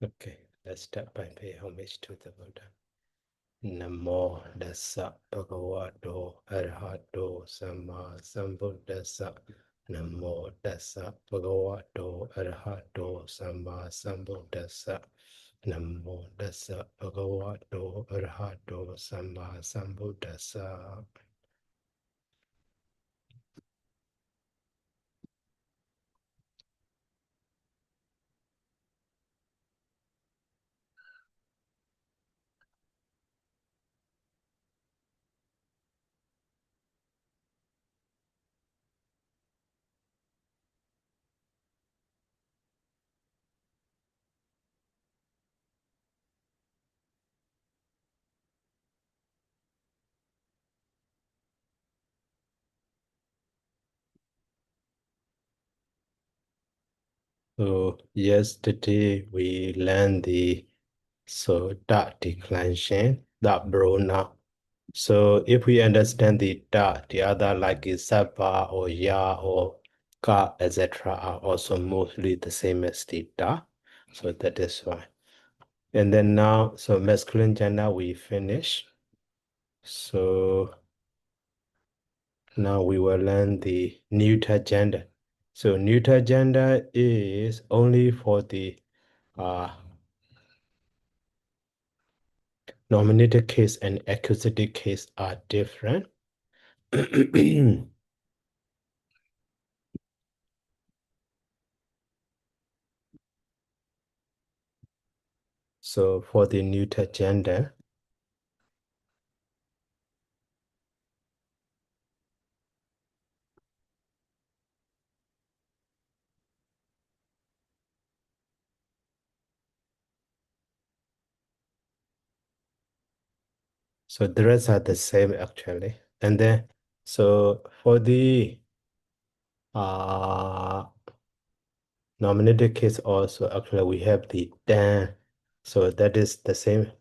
Okay, let's start by paying homage to the Buddha. Namo Dassa Bhagavato Arahato Samma Sambuddhassa. Namo Dassa Bhagavato Arahato Samma Sambuddhassa. Namo Dassa Bhagavato Arahato Samma Sambuddhassa. So yesterday we learned the dot declension, dot brona. So if we understand the dot, the other like is sabba or ya or ka, etc. are also mostly the same as the dot. So that is why. And then now, so masculine gender we finish. So now we will learn the neuter gender. So neuter gender is only for the nominative case and accusative case are different. So for the neuter gender, so the rest are the same actually. And then, so for the nominative case also, actually we have the dan. So that is the same.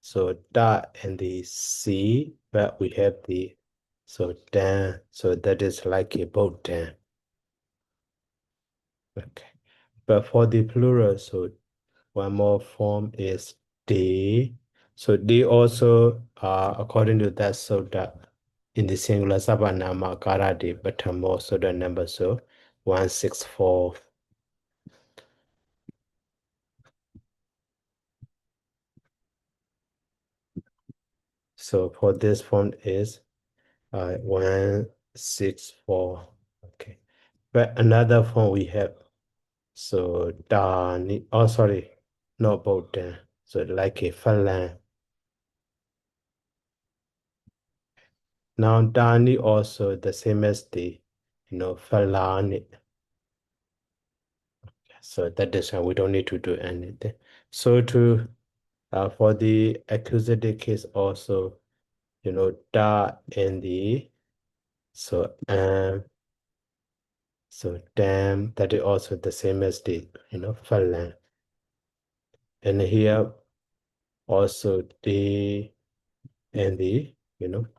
So da and the c, but we have the, so dan. So that is like a both dan. Okay. But for the plural, so one more form is D. So D also, according to that, so that in the singular Sabanama Karade, but also the number so 164. So for this form is 164. Okay. But another form we have, so Dani, oh sorry, not both then. So like a Falan. Now Dani also the same as the, Falani. So that is why we don't need to do anything. So for the accusative case also, da and the, so so damn, that is also the same as the, falan. And here also the and the,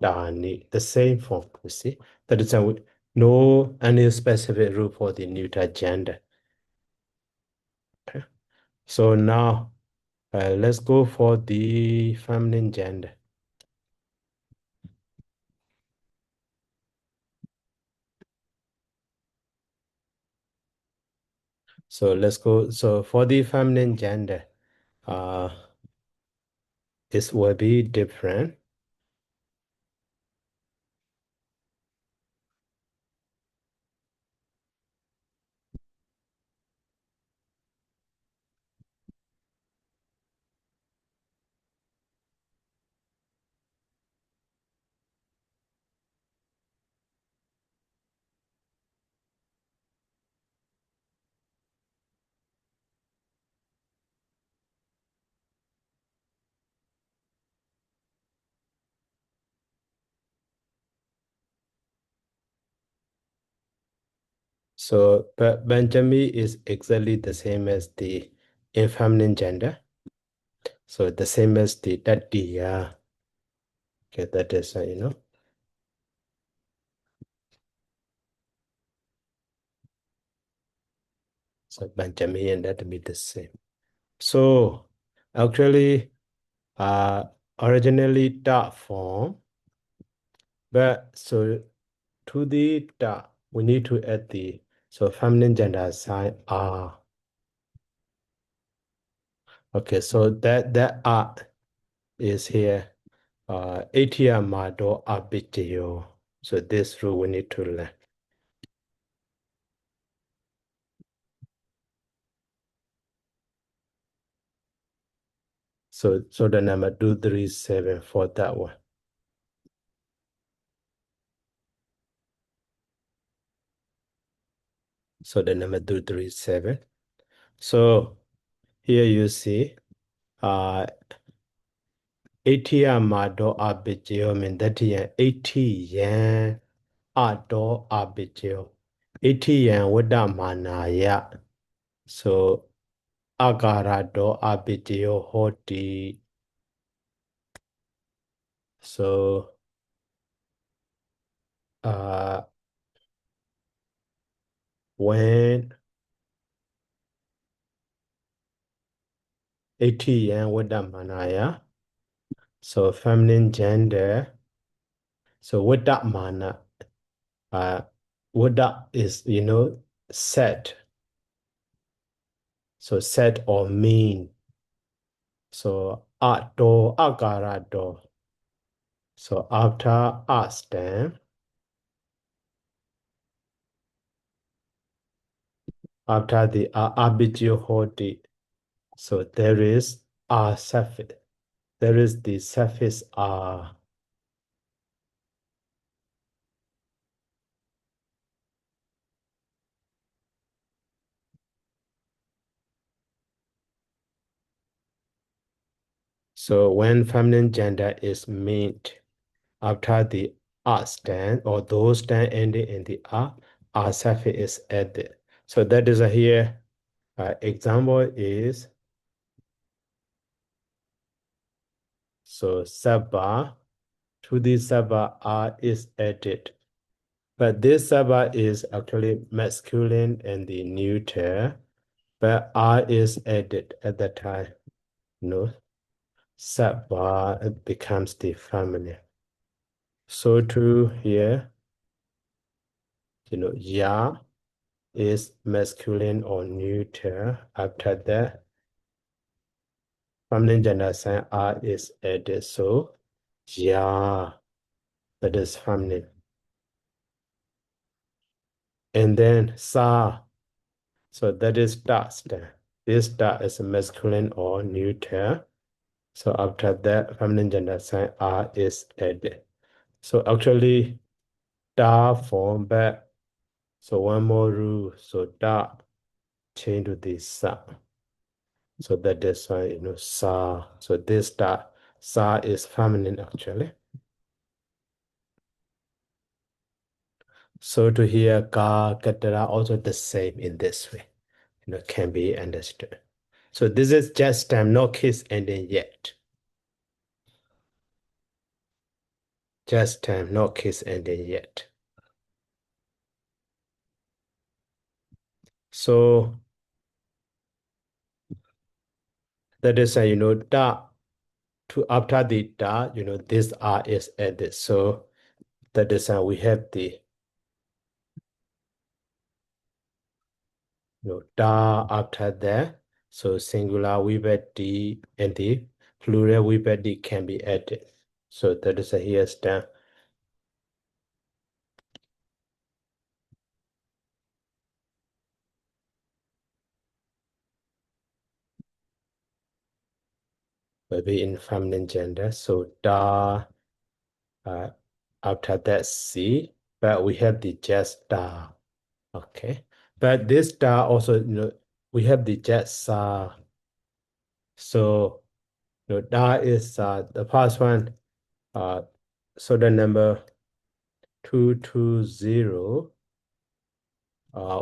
dani, the same form, you see. That is why no any specific rule for the neuter gender. Okay. So now let's go for the feminine gender. So let's go. So for the feminine gender, uh, this will be different. So but Benjamin is exactly the same as the in feminine gender. So the same as the that the okay, that is so Benjamin and that will be the same. So actually, originally dot form, but so to the dot, we need to add the so feminine gender sign R. Okay, so that R is here. ATMado abitio. So this rule we need to learn. So the number 237 for that one. So the number 237. So here you see ATMado abitio mean that yen 80 yen ado abitio. 80 yen wada manaya. So agarado abitio hoti. So when 80 yen wada manaya. So feminine gender. So wada mana. Wada is set. So set or mean. So ado agarado. So after a stem, after the abitio hoti, so there is a suffix. There is the suffix R. So when feminine gender is meant after the R stand or those stand ending in the R suffix is added. So that is here. Example is so Saba to the Saba R is added. But this Saba is actually masculine and the neuter, but R is added at that time. No, Saba becomes the feminine. So to here, Ya is masculine or neuter. After that, feminine gender sign R is added. So Ya, that is feminine. And then Sa, so that is dust. This dust is masculine or neuter. So after that, feminine gender sign R is added. So actually, da form back. So one more rule. So da change to the sa. So that is why sa. So this da sa is feminine actually. So to hear ka katara also the same in this way. Can be understood. So this is just no case ending yet. Just no case ending yet. So that is da to after the da, this R is added. So that is we have the da after that. So singular vibhati and the plural vibhati can be added. So that is here stand. Maybe in feminine gender. So da after that C, but we have the just da. Okay. But this da also, we have the just sa. So da is the first one. So the number 220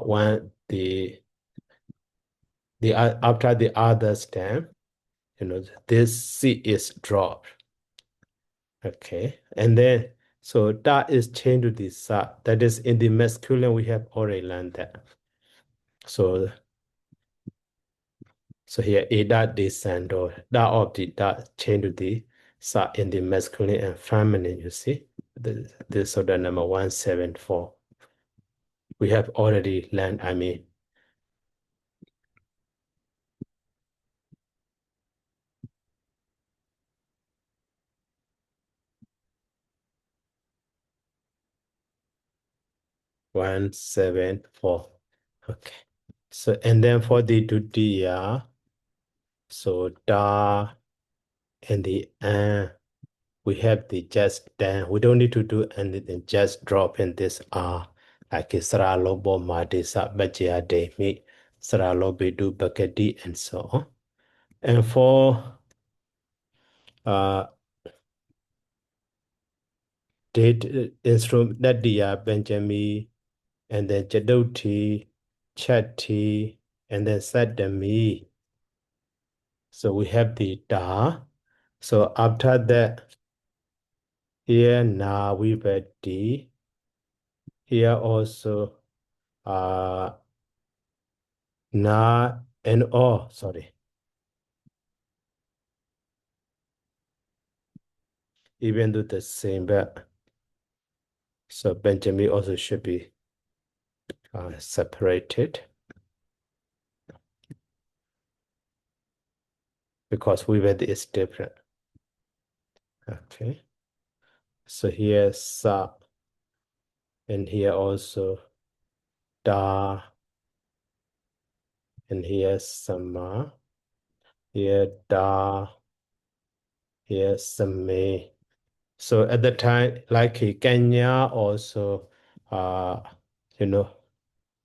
when the after the other stem, this C is dropped. Okay, and then so that is changed to the sa. That is in the masculine. We have already learned that. So So here A dot descend or dot of the dot change to the sa in the masculine and feminine, you see. This so the number 174. We have already learned, 174. Okay. So and then for the Dutiya, so da and the we have the just then. We don't need to do anything, just drop in this like Saralobo Madisa Bajia De Mi, Saralobe Bakadi, and so on. And for date instrument that the Benjamin and then Jadoti, Chatti, and then Sadami. So we have the Da. So after that, here now we have D. Here also Na and O, sorry. Even though the same, but so Benjamin also should be separated because we read is different. Okay. So here Sa and here also Da and here Sama. Here Da, here Same. So at the time, like Kenya also, you know,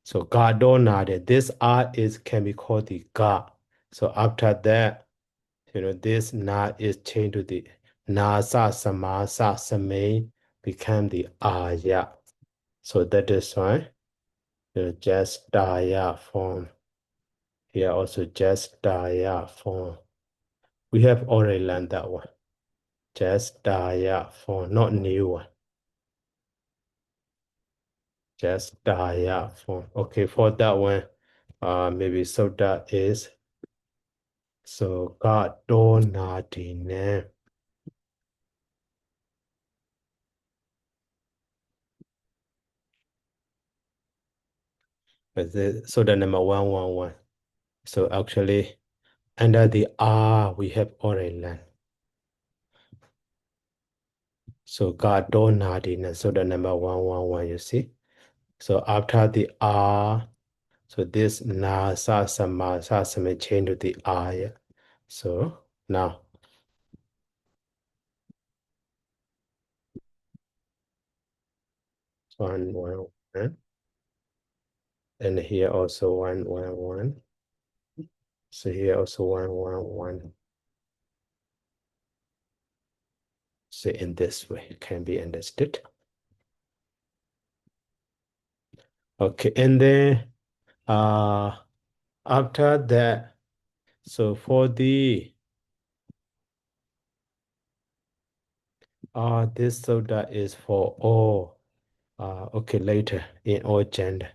so Gadonade, this R is can be called the Ga. So after that, this Na is changed to the Nasa Samasa Same become the Aya. So that is why just Daya form. Here also just Daya form. We have already learned that one. Just Daya form, not new one. Just Daya form. Okay, for that one, maybe so that is so God donadine. So the number 111. So actually, under the R, we have already learned. So God donadine. So the number 111, you see. So after the R, so this na sa sama change to the I. So now 111. And here also 111. So here also 111. So in this way, it can be understood. Okay, and then after that, so for the this soda is for all okay later in all gender.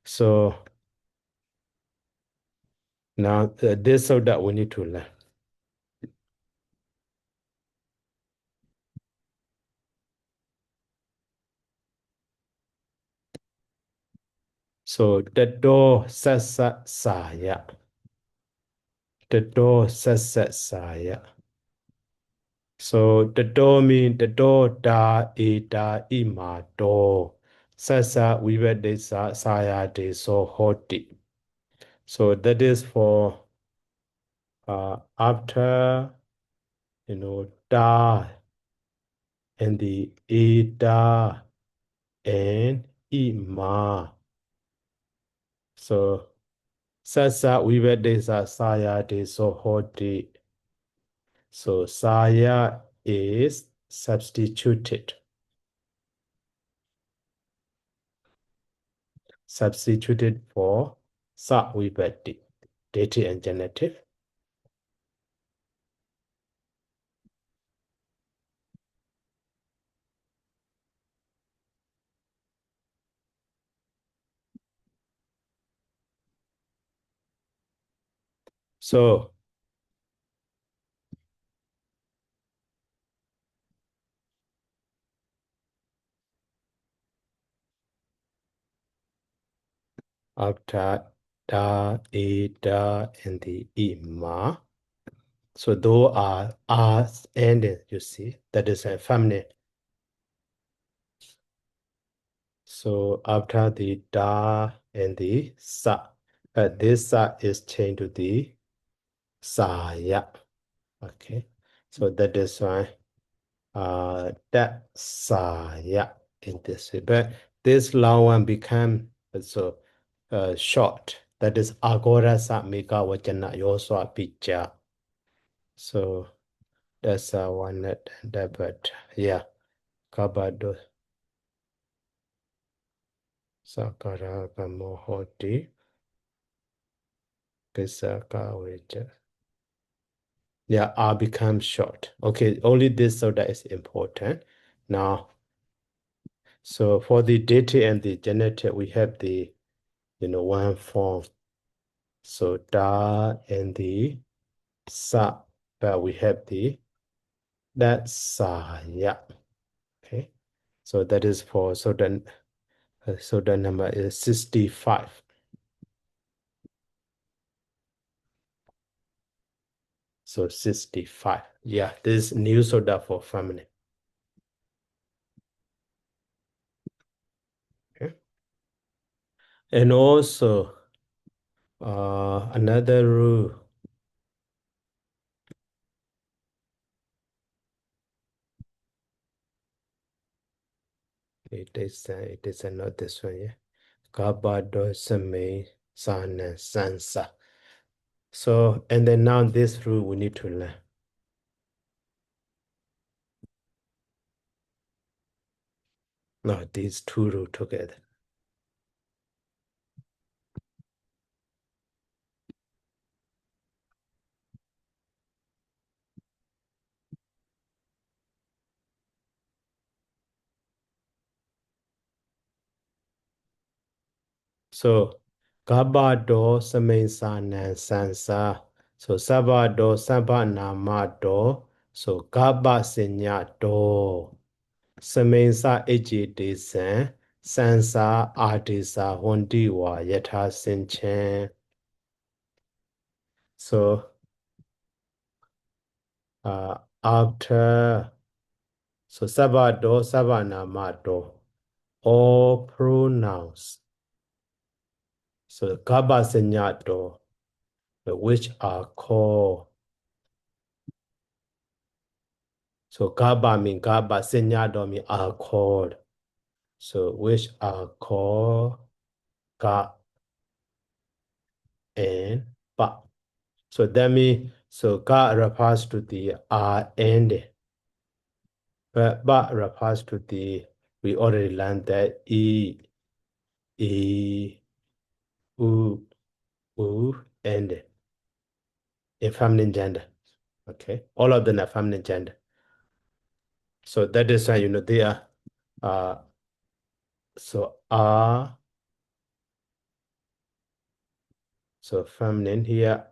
So now this soda we need to learn. So the door sasa saya. The door sasa saya. So the door mean the door da ima door. Sasa we read this saya de so hoti. So that is for after da and the ida and ima. So sasa we read this saya de so hoti. So saya is substituted for sa vibhati, dative and genitive. So after da, e, da, and the ima. So those are ending, you see, that is a feminine. So after the da and the sa, this sa is changed to the sa, yeah. Okay. So that is why that sa, yeah, in this way. But this long one become so short. That is agora sa mika wachana yoswa picha. So that's one that, but yeah, kabado sakara kamohoti kisaka wecha. Yeah, R becomes short. Okay, only this so that is important. Now, so for the deity and the genitive, we have the one form. So da and the sa, but we have that sa, yeah. Okay. So that is for so the number is 65. So 65. Yeah, this is new soda for family. Okay. And also another rule. It is not this one, yeah. Kabado Same Sana Sansa. So, and then now this rule we need to learn. Now these two rules together. So, Kabado Same Sana Sansa. So, Sabado Saba Namado. So, Kaba Senya Do. Samensa Ejidesen. Sansa Adisa Hondiwa Yata Sinchen. So, after so sabado, sabanamato, all pronouns. So gaba senyato, which are called. So gaba mean gaba, senyato mean are called. So which are called ga and ba. So that means so ga refers to the are ending. But ba refers to the we already learned that e, u, and in feminine gender. Okay, all of them are feminine gender. So that is why they are so are so feminine here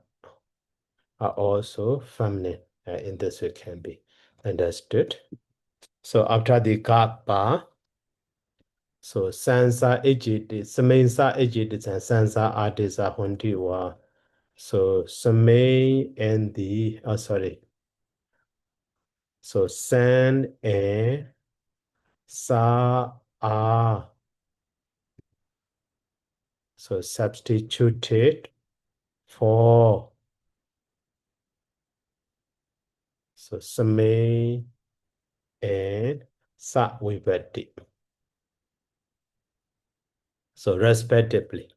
are also feminine in this way can be understood. So after the kappa, so sansa ejit, samensa ejit and sansa adisa hondiwa. So same and the sorry. So san and sa are so substituted for so same and sa vibhati. So respectively.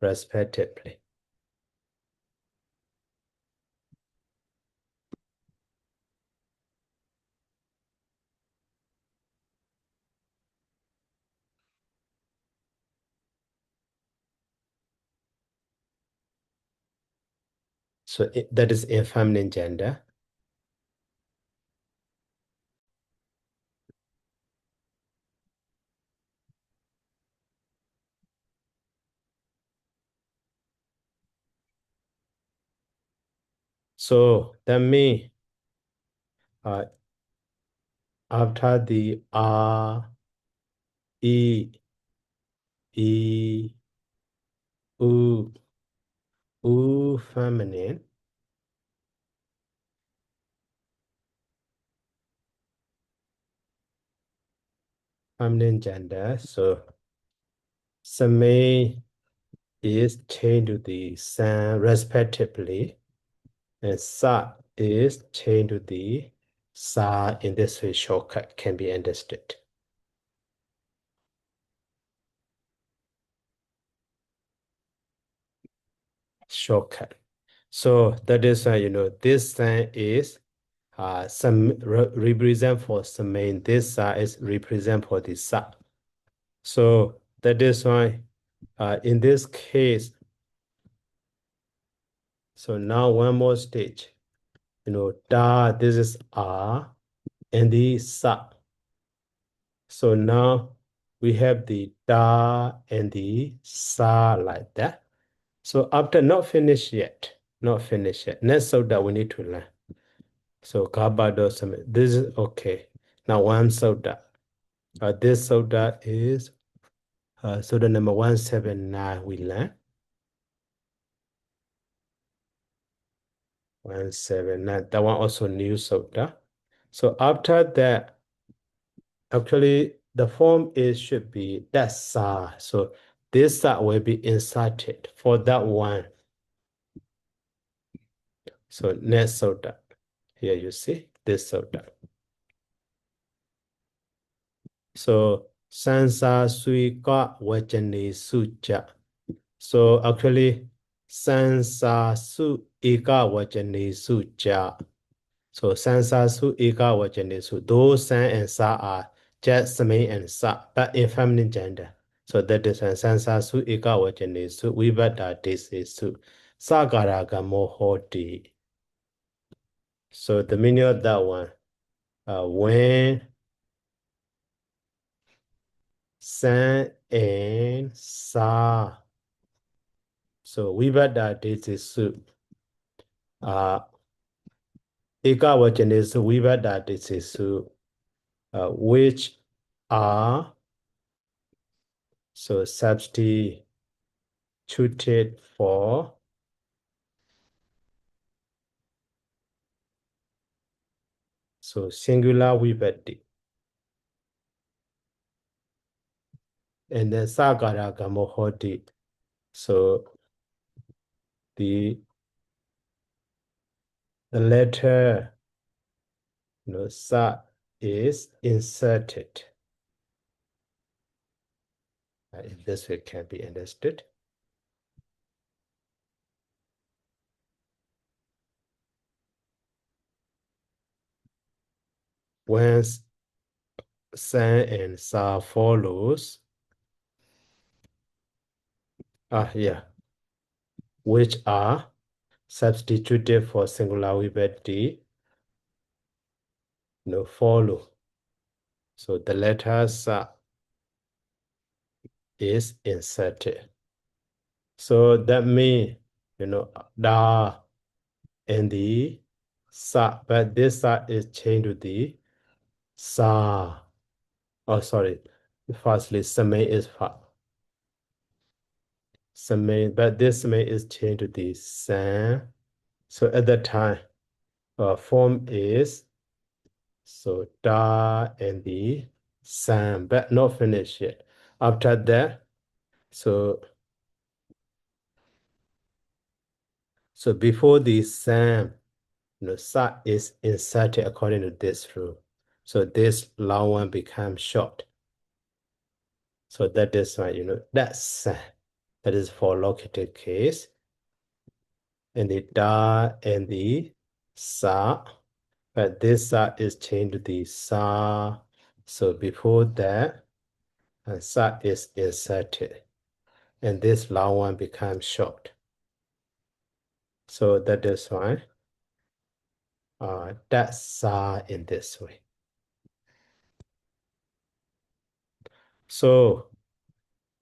Respectively. So that is in feminine gender. So that means after the R, E, E, U, U feminine, gender. So Same is changed to the San respectively, and Sa is changed to the Sa. In this way, shortcut can be understood. Shortcut. So that is this sign is some represent for Samain. This Sa is represent for the Sa. So that is why in this case, so now one more stage. Da, this is R and the Sa. So now we have the Da and the Sa like that. So after not finished yet. Next soda we need to learn. So Kabado, this is okay. Now one soda. This soda is soda number 179 we learn. 179. That one also new soda. So after that, actually the form is should be that Sa. So this Sa will be inserted for that one. So next soda. Here you see this soda. So Sansa Suika Wachane Suja. So actually Sansa Su Eka Wachane Suja. So Sansa Su Eka Wachane Su. Those San and Sa are just Same and Sa, but in feminine gender. So that is Sansa Su Eka Wachane Su. Vibhata this is Su. Sagaraga Mohoti. So the meaning of that one, when San and Sa. So Vibhata this is Su. Eka Vachana is Vibhata this is Su. Which are so substituted for so singular vibhati. And then Sagara Gamohoti. So the letter Sa is inserted. In this way can be understood. When San and Sa follows, which are substituted for singular vibhati, follow. So the letter Sa is inserted. So that means, Da and the Sa, but this Sa is changed to the Sa. Oh, sorry. Firstly, Same is Same, but this Same is changed to the San. So at that time, form is so Da and the San, but not finished yet. After that, so before the San, Sa is inserted according to this rule. So this long one becomes short. So that is why, that's San. That is for located case. And the Da and the Sa. But this Sa is changed to the Sa. So before that, Sa is inserted. And this long one becomes short. So that is why that's Sa in this way. So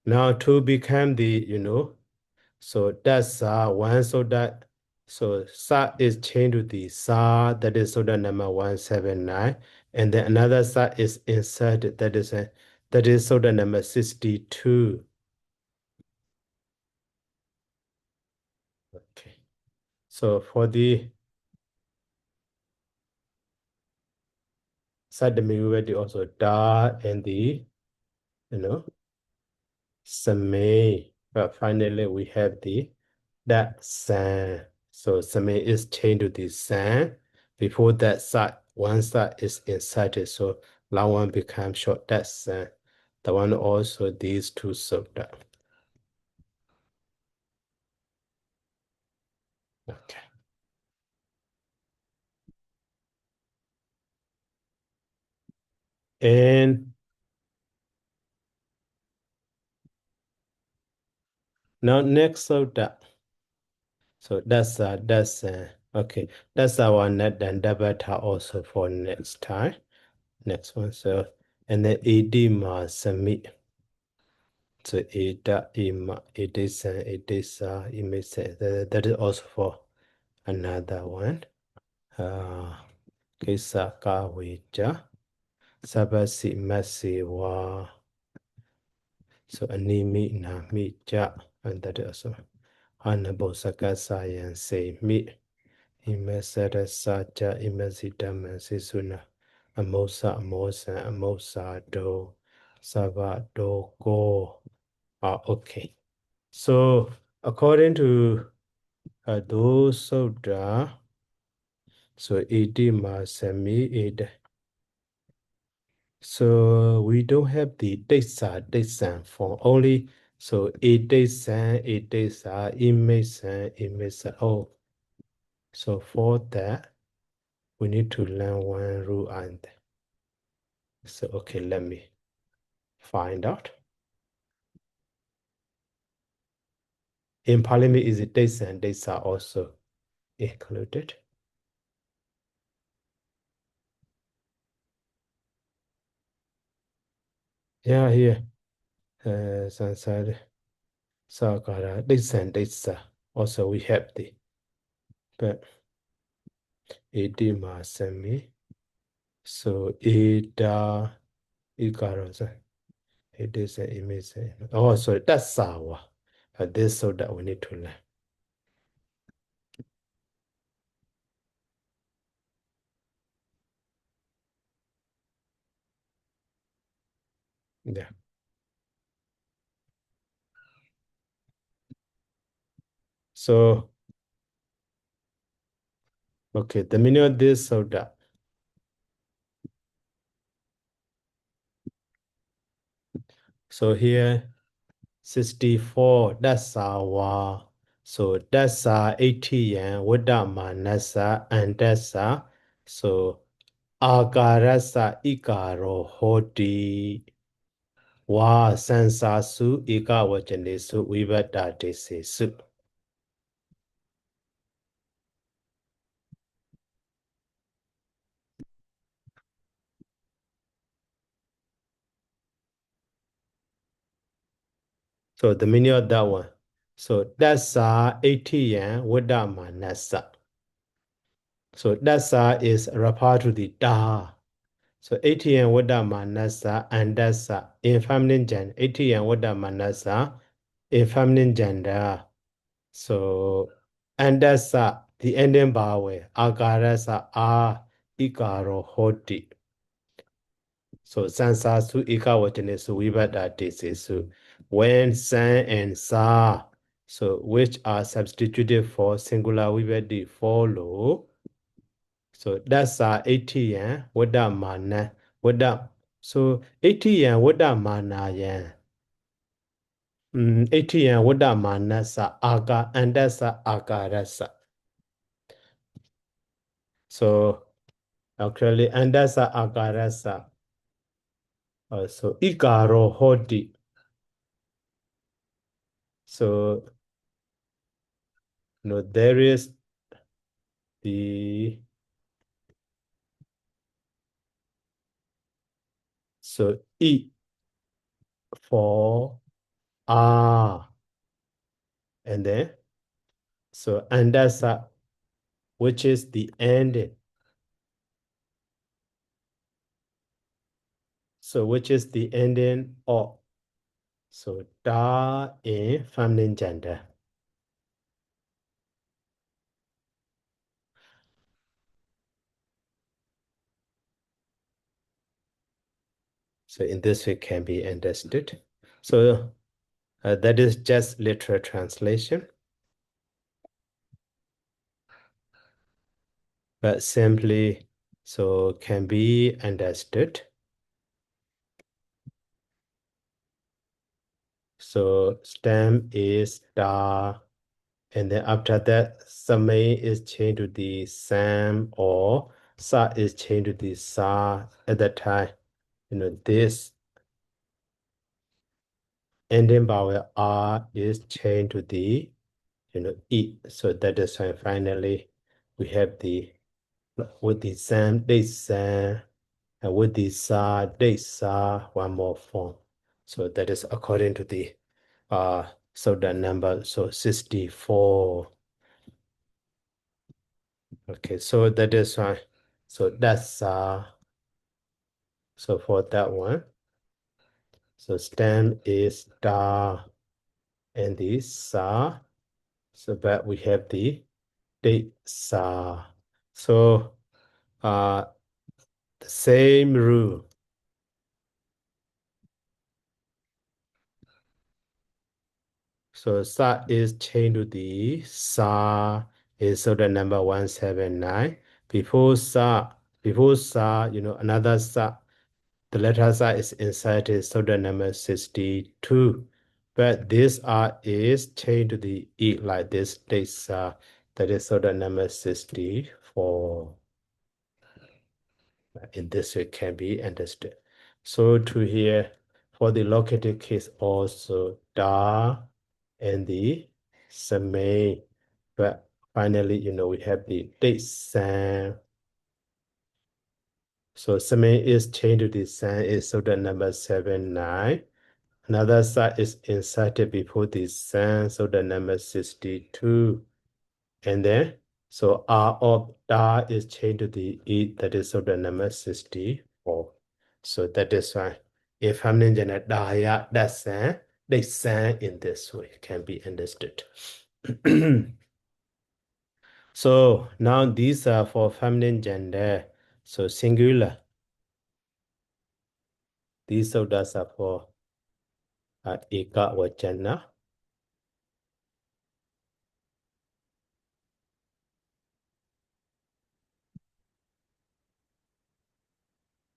now to become the, so that's one, so that So sa is changed to the sa, that is soda number 179. And then another sa is inserted, that is soda number 62. Okay. So for the Sadhamiwadi also da and the, Same. But finally we have that san. So same is changed to the san. Before that side, one side is inserted. So long one becomes short. That san. The one also these two sutta. Okay. And now next sutta. So okay. That's our net and dabata also for next time. Next one. So and then edima sami. So eta ima edisa edisa imisa. That is also for another one. Kisa kaweja. Sabasi masiwa. So animi na mi ja. And that is also anabosaka science say mi. Imesada saja imesita mesisuna. Amosa do. Sava do go. Okay. So according to those sutta, so 80 semi 8. So we don't have the Desan form, only so 8 image. Oh, so for that we need to learn one rule and so okay, let me find out. In Parliament is it Desa also included? Yeah, here. Sansari. Sakara, Desa. Also we have the but edema semi. So Ida Ikaros. It is an image. Oh, sorry, that's Sawa. This so that we need to learn. Yeah. So okay, the meaning of this so that. So here 64, that's Sawa. So that's 80 yen, Wadama Nasa, and that's so Agarasa Ikaro Hoti. Wa Sansasu Ika Wajanesu Vivata Desesu. So the meaning of that one. So that's 80 yen Wadama Nasa. So that's is referred to the Da. So 80 yen Wadama Nasa and that's in feminine gender. 80 yen Wadama Nasa in feminine gender. So and that's the ending bawe. Agarasa Ikaro Hoti. So sansasu ikawatenesu vibhata tesesu. When san and sa, so which are substituted for singular vibhati follow. So that's 80 yen, wada mana, wada. So 80 yen, wada mana yen. 80 yen, wada mana sa aga, and that's agarasa. So actually, and that's agarasa. So ikaro hoti. So there is the so E for R and then so and that's which is the ending. So which is the ending of? So da in feminine gender. So in this way can be understood. So that is just literal translation. But simply so can be understood. So stem is da, and then after that, samay is changed to the sam, or sa is changed to the sa. At that time, this ending vowel r is changed to the e. So that is why finally we have the with the sam, they sam, and with the sa, they sa, one more form. So that is according to the so the number, so 64. Okay, so that is why. So that's so for that one. So stem is da and the sa. So that we have the de sa. So the same rule. So sa is changed to the sa is so the number 179. Before sa, another sa, the letter sa is inserted, so the number 62. But this R is changed to the E like this, that is so the number 64. In this way can be understood. So to here, for the locative case also, da and the samay. But finally, we have the date san. So samay is changed to the san is so the number 79. Another side is inserted before the san, so the number 62. And then, so R of da is changed to the E, that is so the number 64. So that is why if feminine gender da ya, that's san, they san in this way can be understood. So now these are for feminine gender. So singular. These sodas are for eka vachana.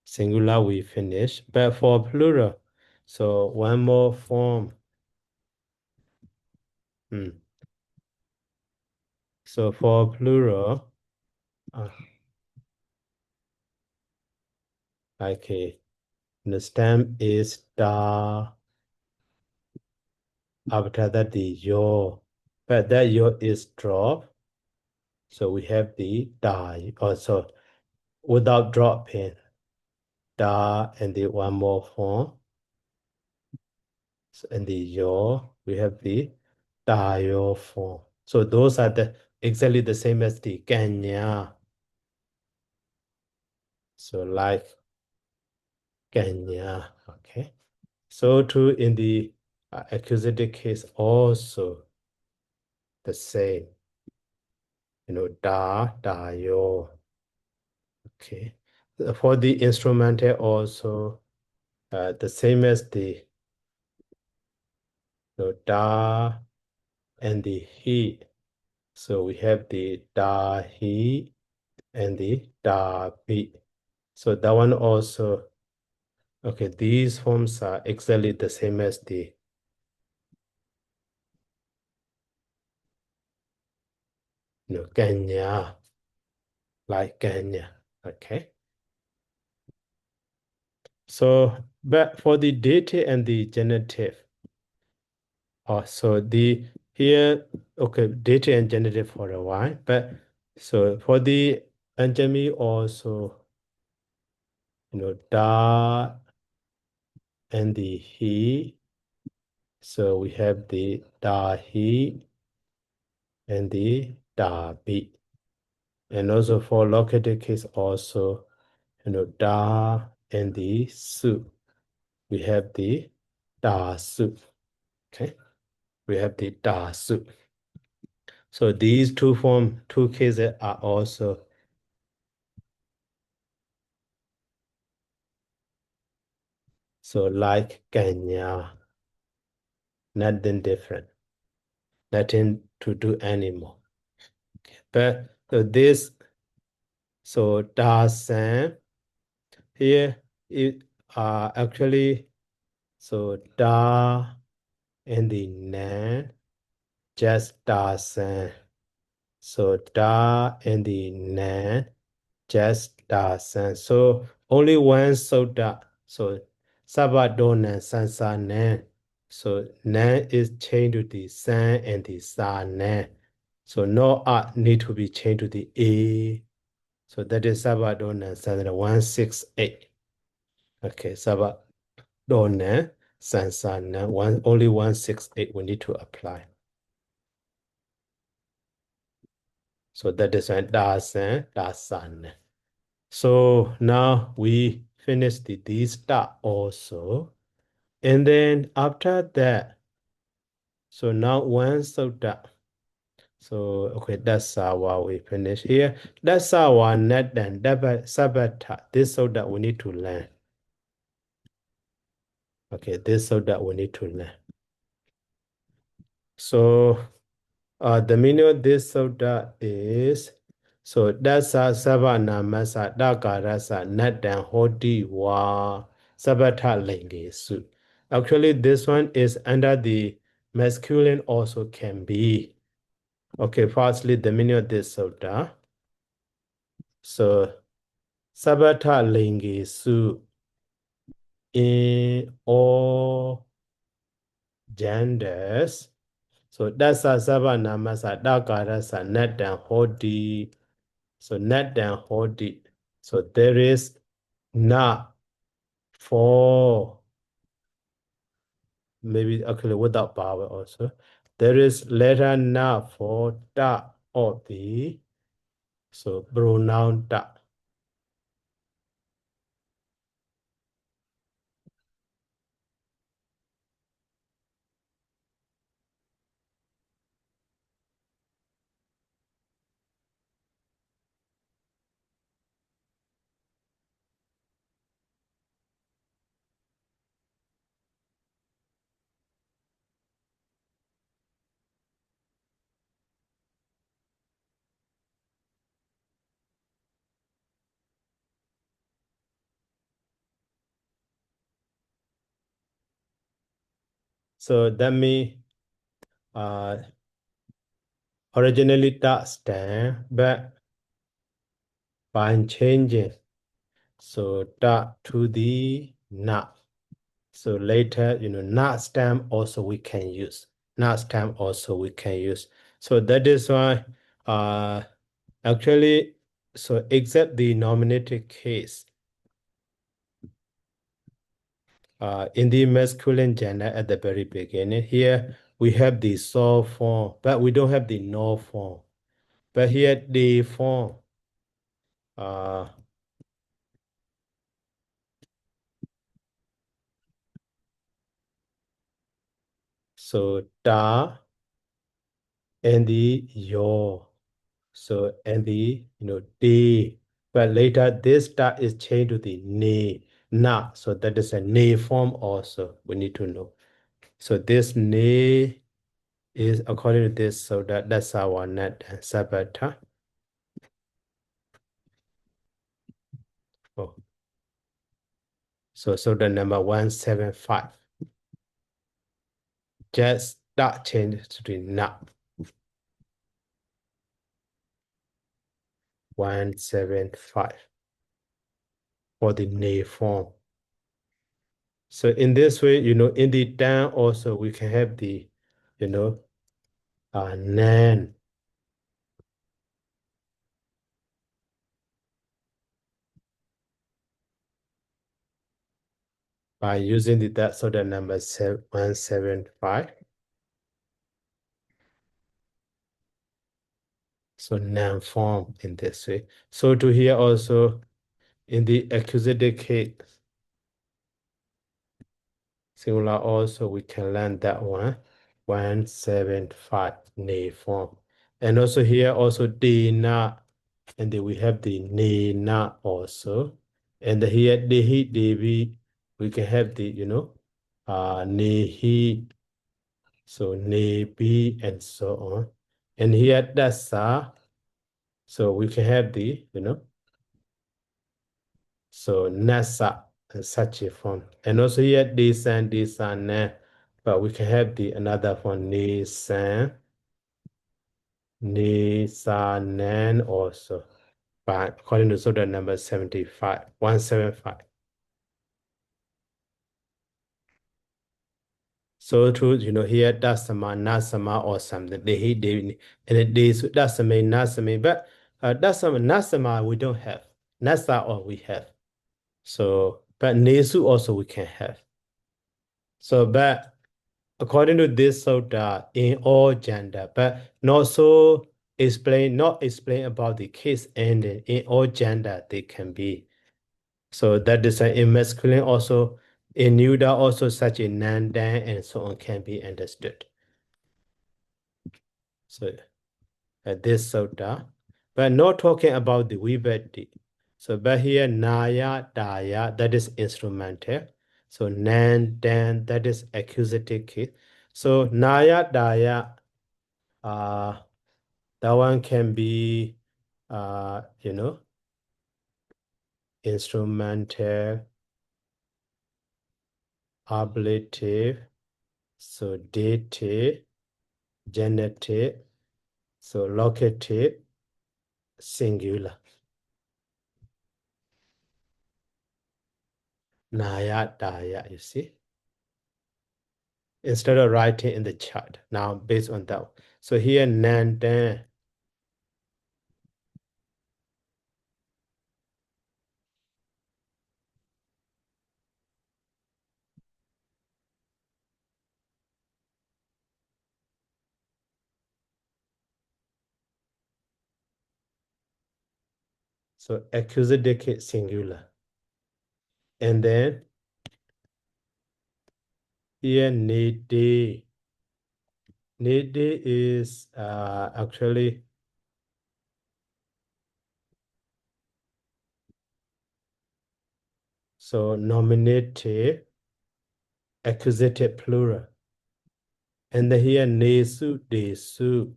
Singular we finish, but for plural, so one more form. So for plural, okay, the stem is da. After that, the yo, but that yo is drop. So we have the da also without dropping da and the one more form. So in the yo, we have the da yo form. So those are exactly the same as the kanya. So like kanya, okay. So too in the accusative case also the same. Da yo. Okay. For the instrumental also the same as the da and the he. So we have the da he and the da be. So that one also, okay, these forms are exactly the same as the kanya, like kanya. Okay. So, but for the dative and the genitive, so here, okay, dative and genitive for a while, but so for the anjami also, da and the he. So we have the da he and the da bi. And also for located case also, da and the su. We have the da su. Okay. We have the da su. So these two cases are also so like Kenya, nothing different, nothing to do anymore. But so this, so da san here it actually so da and the nan just da san. So da and the nan just da san. So only one soda. So sabadonan sansa nan. So nan is changed to the san and the sa nan. So no need to be changed to the a. So that is sabadonan sansa 168. Okay, sabadonan sansa nan only 168 we need to apply. So that is an da san da san. So now we finish this da also. And then after that, so now one soda. So okay, that's our we finish here. That's our net and sabata. This soda we need to learn. Okay, this soda we need to learn. So the meaning of this soda is so that's a sabana masa dakarasa natan hoti wa sabata lengesu. Actually, this one is under the masculine also can be. Okay, firstly, the meaning of this soda. So sabata lengesu in all genders. So that's a sabana masa dakarasa natan hoti. So net and hold it. So there is na for maybe actually without power also. There is letter na for da or the. So pronoun da. So that means originally da stand, but by changing so da to the na. So later, not stem also we can use. Not stem also we can use. So that is why actually, so except the nominative case, in the masculine gender at the very beginning, here we have the so form, but we don't have the no form. But here the form, uh, so da and the yo. So and the D, but later this da is changed to the ne na. So that is a ne form also. We need to know. So this ne is according to this. So that's our net and sabata. Oh. So the number 175. Just that change to the na. 175 for the ne form. So in this way, in the down also we can have the, nan. By using that so the number 175. So noun form in this way. So to here also in the accusative case, singular also we can learn that one. 175 ne form. And also here also dena, and then we have the nena also. And here dehi devi, we can have the nehi, so nebi and so on. And here dasa, so we can have the so nasa and such a form. And also here desan na, but we can have the another form nisan, nisanan also. But according to Sutra number 75, 175. So true, here dasama, nasama or something. They and it is dasame, nasame, but dasama, nasama we don't have. Nasa or we have. So, but nesu also we can have. So, but according to this Sutta, in all gender, but not explain about the case ending. In all gender, they can be. So that is in masculine also, in Nuda also such a Nandan and so on can be understood. So this Sutta, but not talking about the Vibhati. So but here Naya, Daya, that is instrumental. So Nandan, that is accusative case. So Naya, Daya, that one can be, instrumental, ablative, so dative, genitive, so locative, singular. Naya, Daya, you see? Instead of writing in the chart, now based on that. So here, Nandan. So accusative singular. And then here, Nede. Nede is actually so nominative, accusative plural. And then here, Nesu, Desu.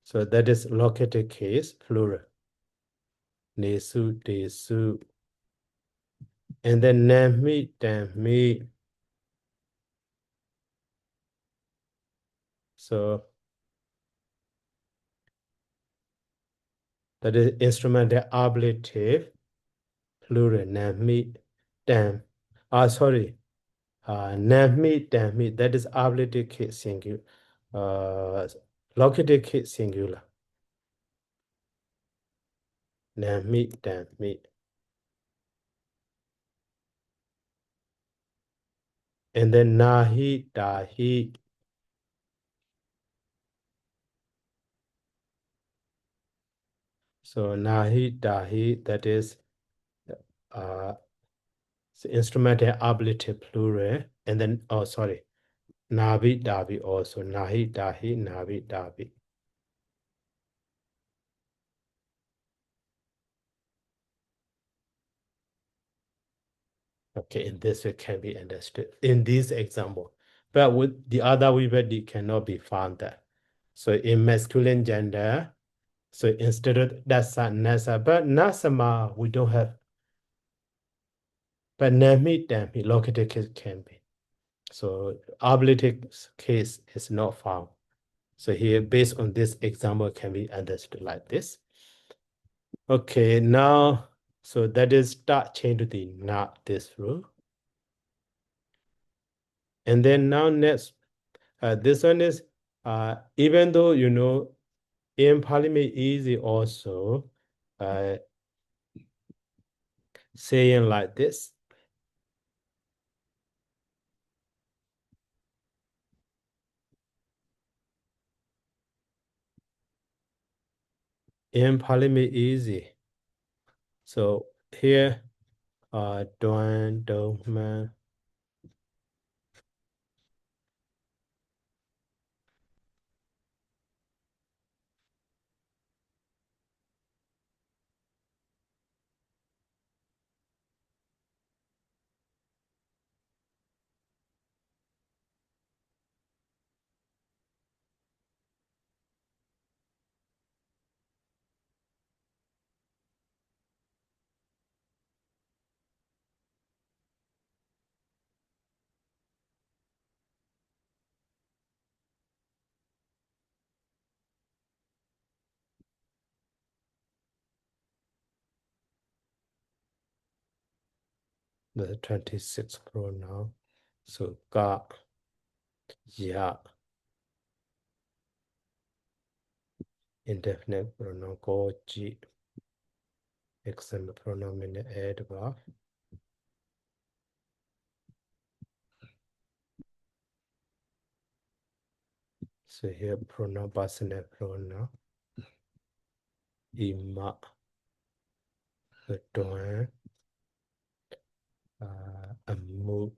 So that is locative case, plural. Nesu, Desu. And then Nami, Dami. So that is instrumental ablative, plural, Nami, Dam. Sorry. Nami, Dami, that is ablative case singular. Locative case singular. Nami, Dami. And then Nahi, Dahi. So Nahi, Dahi, that is so instrumental ablative plural. And then, sorry, Navi, Davi also. Nahi, Dahi, Navi, Davi. Okay, in this way can be understood in this example. But with the other vibhati cannot be found there. So in masculine gender, so instead of dasa, nasa, but nasama, we don't have. But nami, dami, locative case can be. So ablative case is not found. So here, based on this example, can be understood like this. Okay, now, so that is start change to the not this rule. And then now next, this one is, even though, in Parliament easy also, saying like this. In Pali means easy. So here, Duan, Doma. The 26th pronoun. So Ka, Ya, indefinite pronoun, Ko, Ji, extended pronoun in the adverb. So here pronoun, personal pronoun, Ima, the Duan, Amu.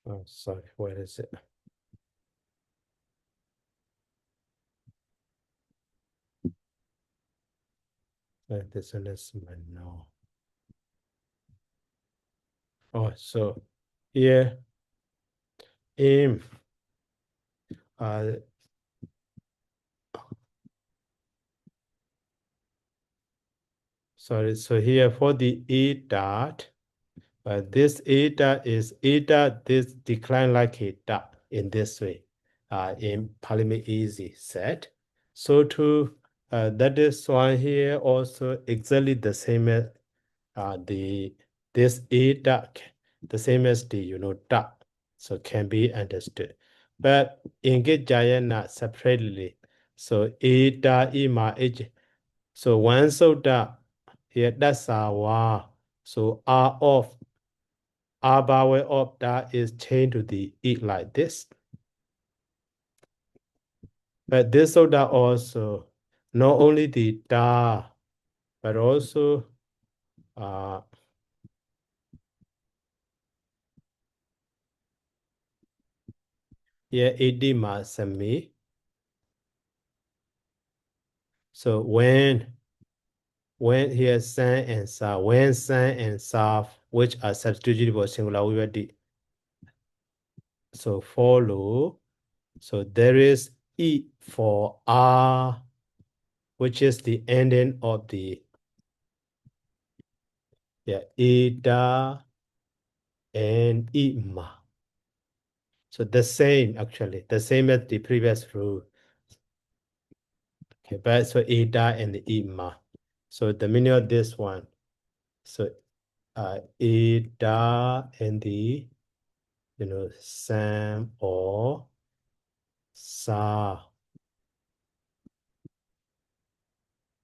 Oh, sorry, where is it? This one is Mano. Oh, so here, Im, sorry, so here for the E dot, this eta is eta, this decline like a dot in this way, in Pali easy set. So to that is one here also exactly the same as this eta, the same as the dot, so can be understood. But in Kaccāyana separately, so eta ima h, so one soda here that's our so R of R bar way of that is changed to the E like this. But this soda also not only the da, but also here edema semi. So when here san and sa, when san and sa, which are substituted for singular, we already so follow. So there is E for R, which is the ending of the Ida and Ima. So the same actually, the same as the previous rule. Okay, but so Ida and Ima. So the meaning of this one. So Ida and the Sam or Sa.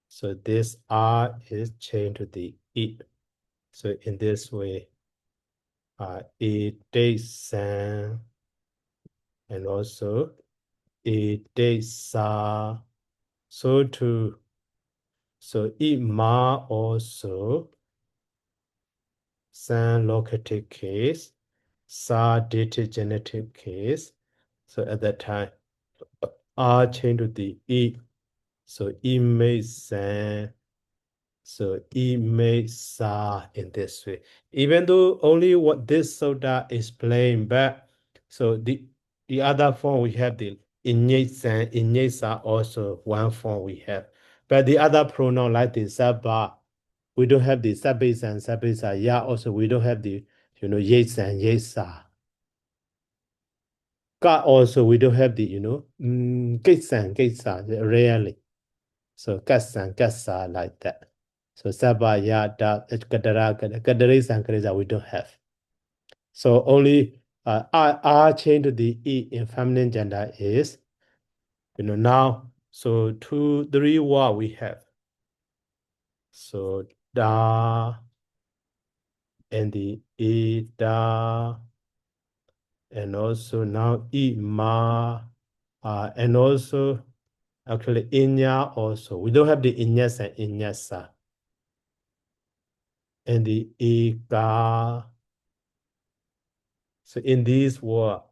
So this R is changed to the E. So in this way, Ida Sam and also Ida Sa. So to so Ima also San locative case, Sa dative genitive case. So at that time, R changed to the E. So E made San. So E made Sa in this way. Even though only what this soda is playing back. So the other form we have the innate San, innate Sa also one form we have. But the other pronoun like the Saba, we don't have the Sabis and Sabisa. Yeah, also we don't have the Yates and Yesa. Ka also we don't have the Gates and Gatesa rarely. So Gas and Gasa like that. So Saba, Ya, Da, Kadara, Kadaris and Kadesa we don't have. So only R change to the E in feminine gender is now. So 2, 3 what we have. So Da, and the ida, and also now ima, and also actually inya also. We don't have the inyas and inyasa. And the ika. So in these words,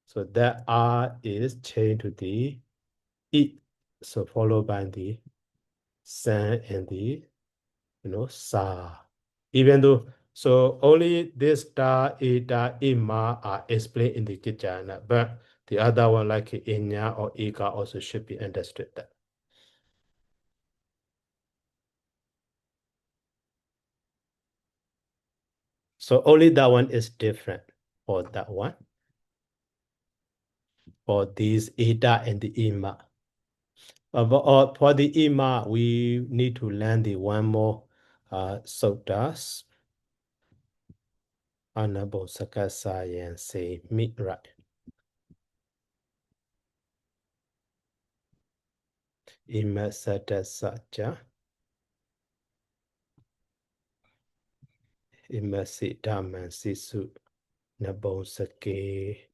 so that R is changed to the I. So followed by the san and the sa. Even though so only this da, ida, ima are explained in the Kaccāyana, but the other one like inya or ika also should be understood that. So only that one is different for that one. For these ida and the ima. For the ima, we need to learn the one more suttas. Honorable Kaccāyana say meet right. Ima sata sacha. Ima si dhamman sisu nabon sake.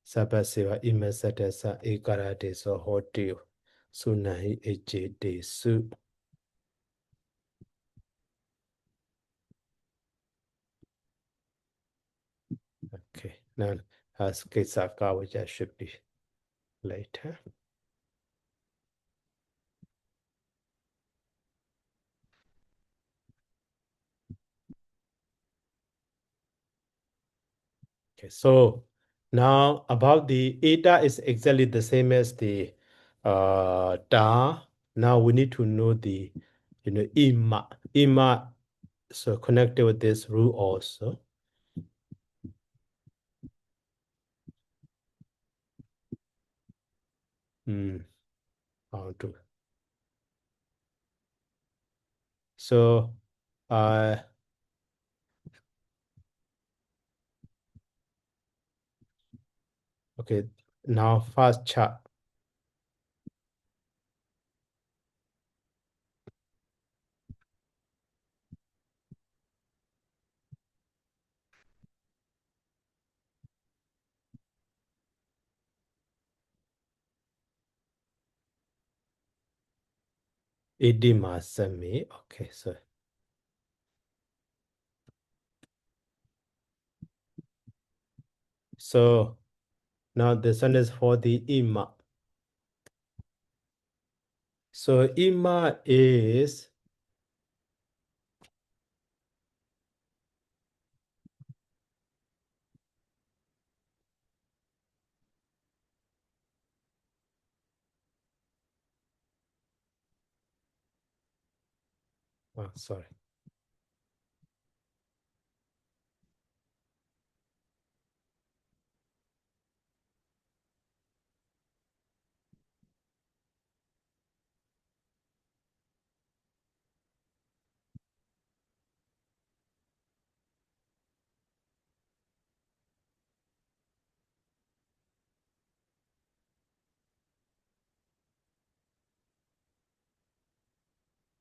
Sabasiva ima sata sa ekarate so hotiu. Sunahi ejete su. Okay, now as Kesaka, which I should be later. Okay, so now about the eta is exactly the same as the da. Now we need to know the ima. Ima so connected with this rule also. How to so okay, now first chart. Idima semi. Okay, so now this one is for the ima. So ima is sorry.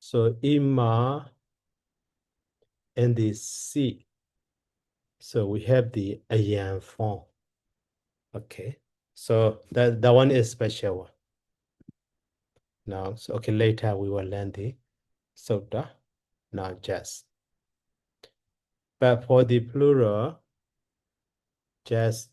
So ima and the C. So we have the ayan form. Okay. So that one is special one. Now, so okay, later we will learn the sota, not just. But for the plural, just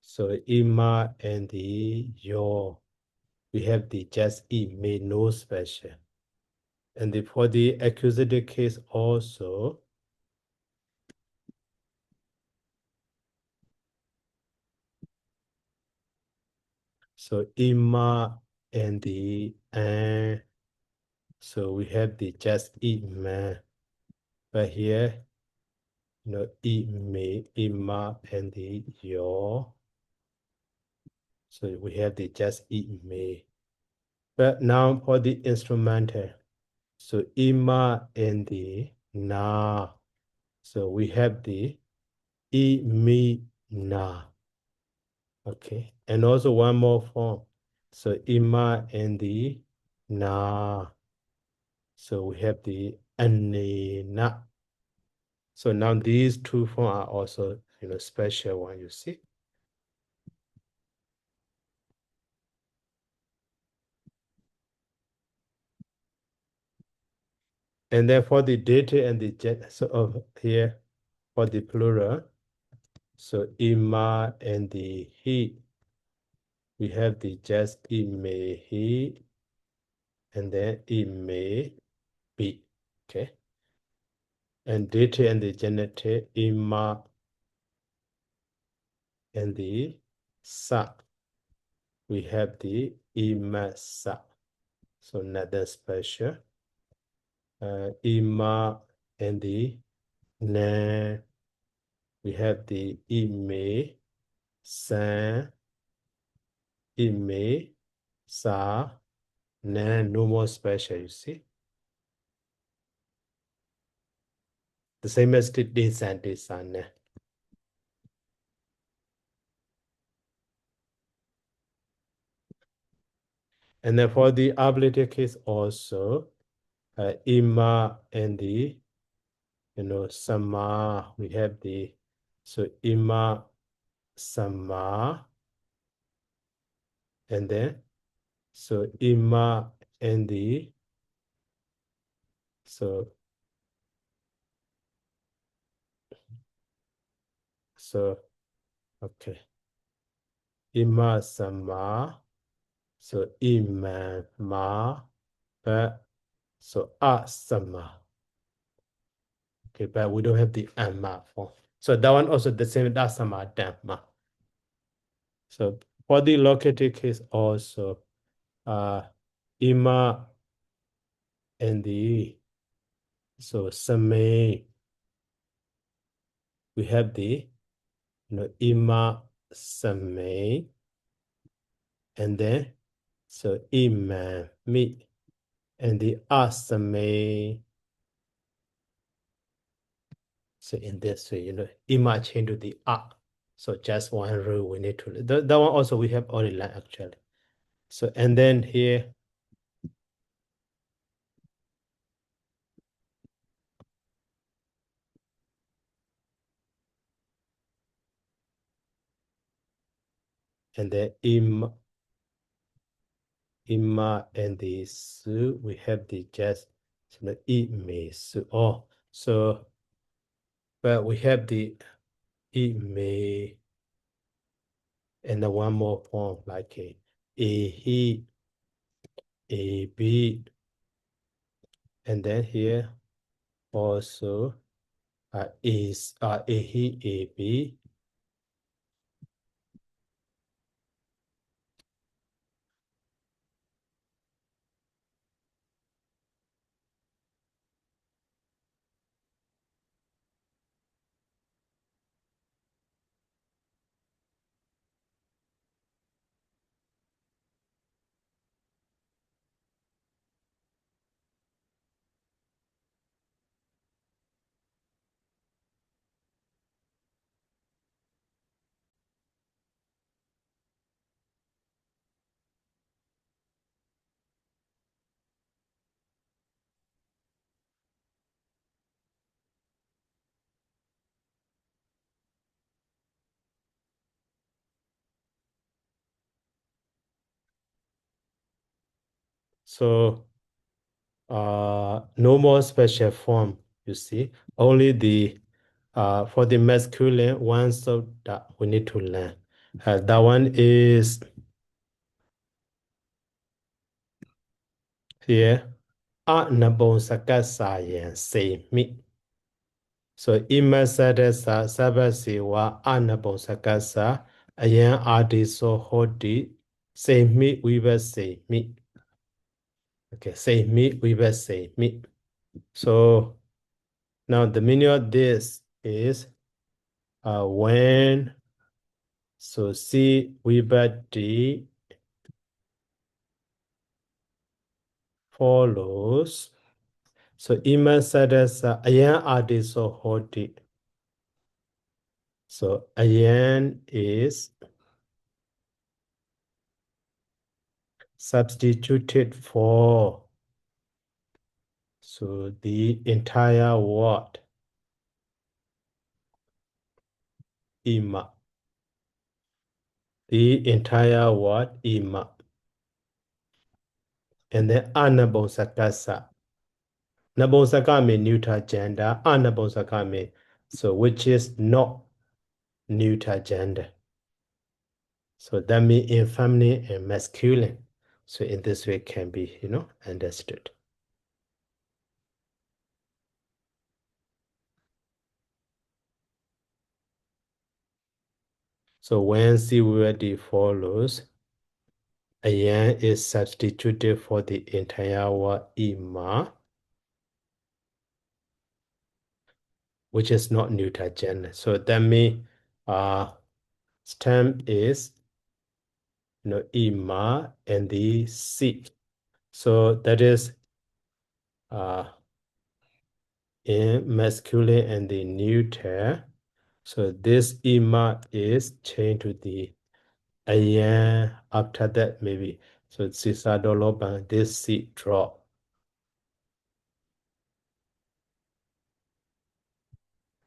so ima and the your, we have the just made no special. And for the accusative case also, so ima and the so we have the just ima, but here ima and the your. So we have the just may. But now for the instrumental, so ima and the na. So we have the mi na. Okay, and also one more form. So ima and the na. So we have the anena. So now these two forms are also, special one, you see. And then for the deity and the so here for the plural, so ima and the he, we have the just ime he, and then ime be. Okay. And deity and the genitive, ima and the sa. We have the imasa. So nothing special. Ima and the na. We have the ime, san, ime, sa, na. No more special, you see. The same as the this and this and na. And then for the ability case also, ima and the, sama, we have the, so ima, sama, and then, so ima and the, so okay, ima sama, so ima ma, but so asama. Okay, but we don't have the amma form. So that one also the same, asama dhamma. So for the locative case also, ima and the, so same, we have the, ima same, and then, so ima mi, and the asame. So in this way, ima change to the a. So just one rule we need to, that one also we have already learned actually. So, and then here, and then ima and the su, we have the just, so ime su. Oh, so, but we have the ime, and then one more form like a he, a b, and then here also is a he, a b. So no more special form, you see. Only the for the masculine one, so that we need to learn. That one is here. Nabon sakasayan say me. So imasadasa sabasiwa anabon sakasa ayan adiso hodi say me we will say me. Okay, say me we will say me. So now the meaning of this is when, so see vibhati follows, so ima sadasa ayan adiso hoti. So ayan is substituted for. So the entire word, ima. The entire word, ima. And then anabonsakasa. Nabonsaka means neuter gender, anabonsaka means, so which is not neuter gender. So that means in feminine and masculine. So in this way can be, understood. So when CWD follows, ayan is substituted for the entire word ima, which is not neuter gender. So that means stem is ima and the C. So that is in masculine and the neuter. So this ima is changed to the ayan. After that, maybe. So sisa doloban, this C drop.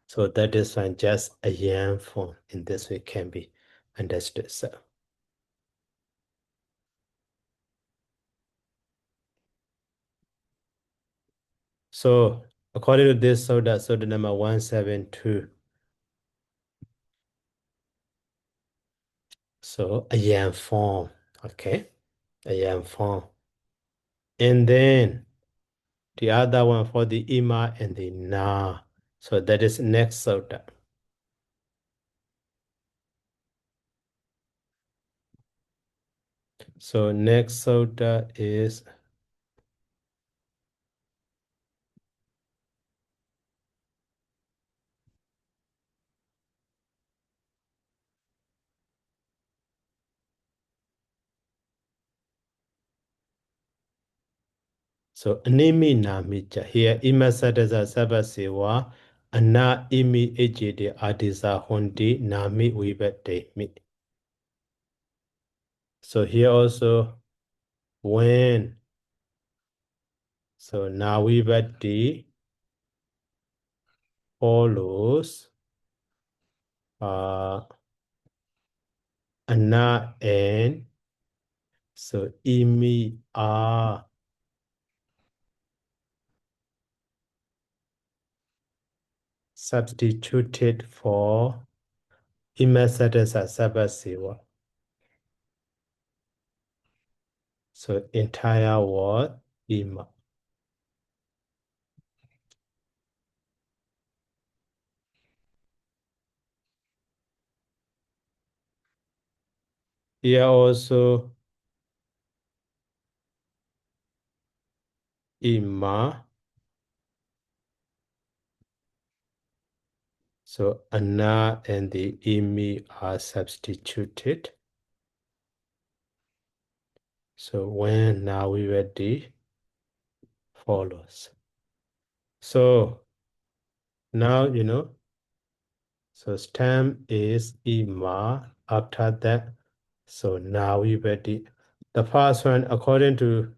So that is when just ayan form in this way can be understood. So according to this soda number 172. So ayan form, okay, ayan form. And then the other one for the ima and the na. So that is next soda. So next soda is so animi namija. Here imasadaza sabasewa ana imi ejede adisa hondi nami wibete mi. So here also when, so now wibete follows ana and so imi are substituted for imasadasa sabasewa. So entire word ima. Here also ima. So ana and the imi are substituted. So when now we ready follows. So now so stem is ima. After that, so now we ready. The first one, according to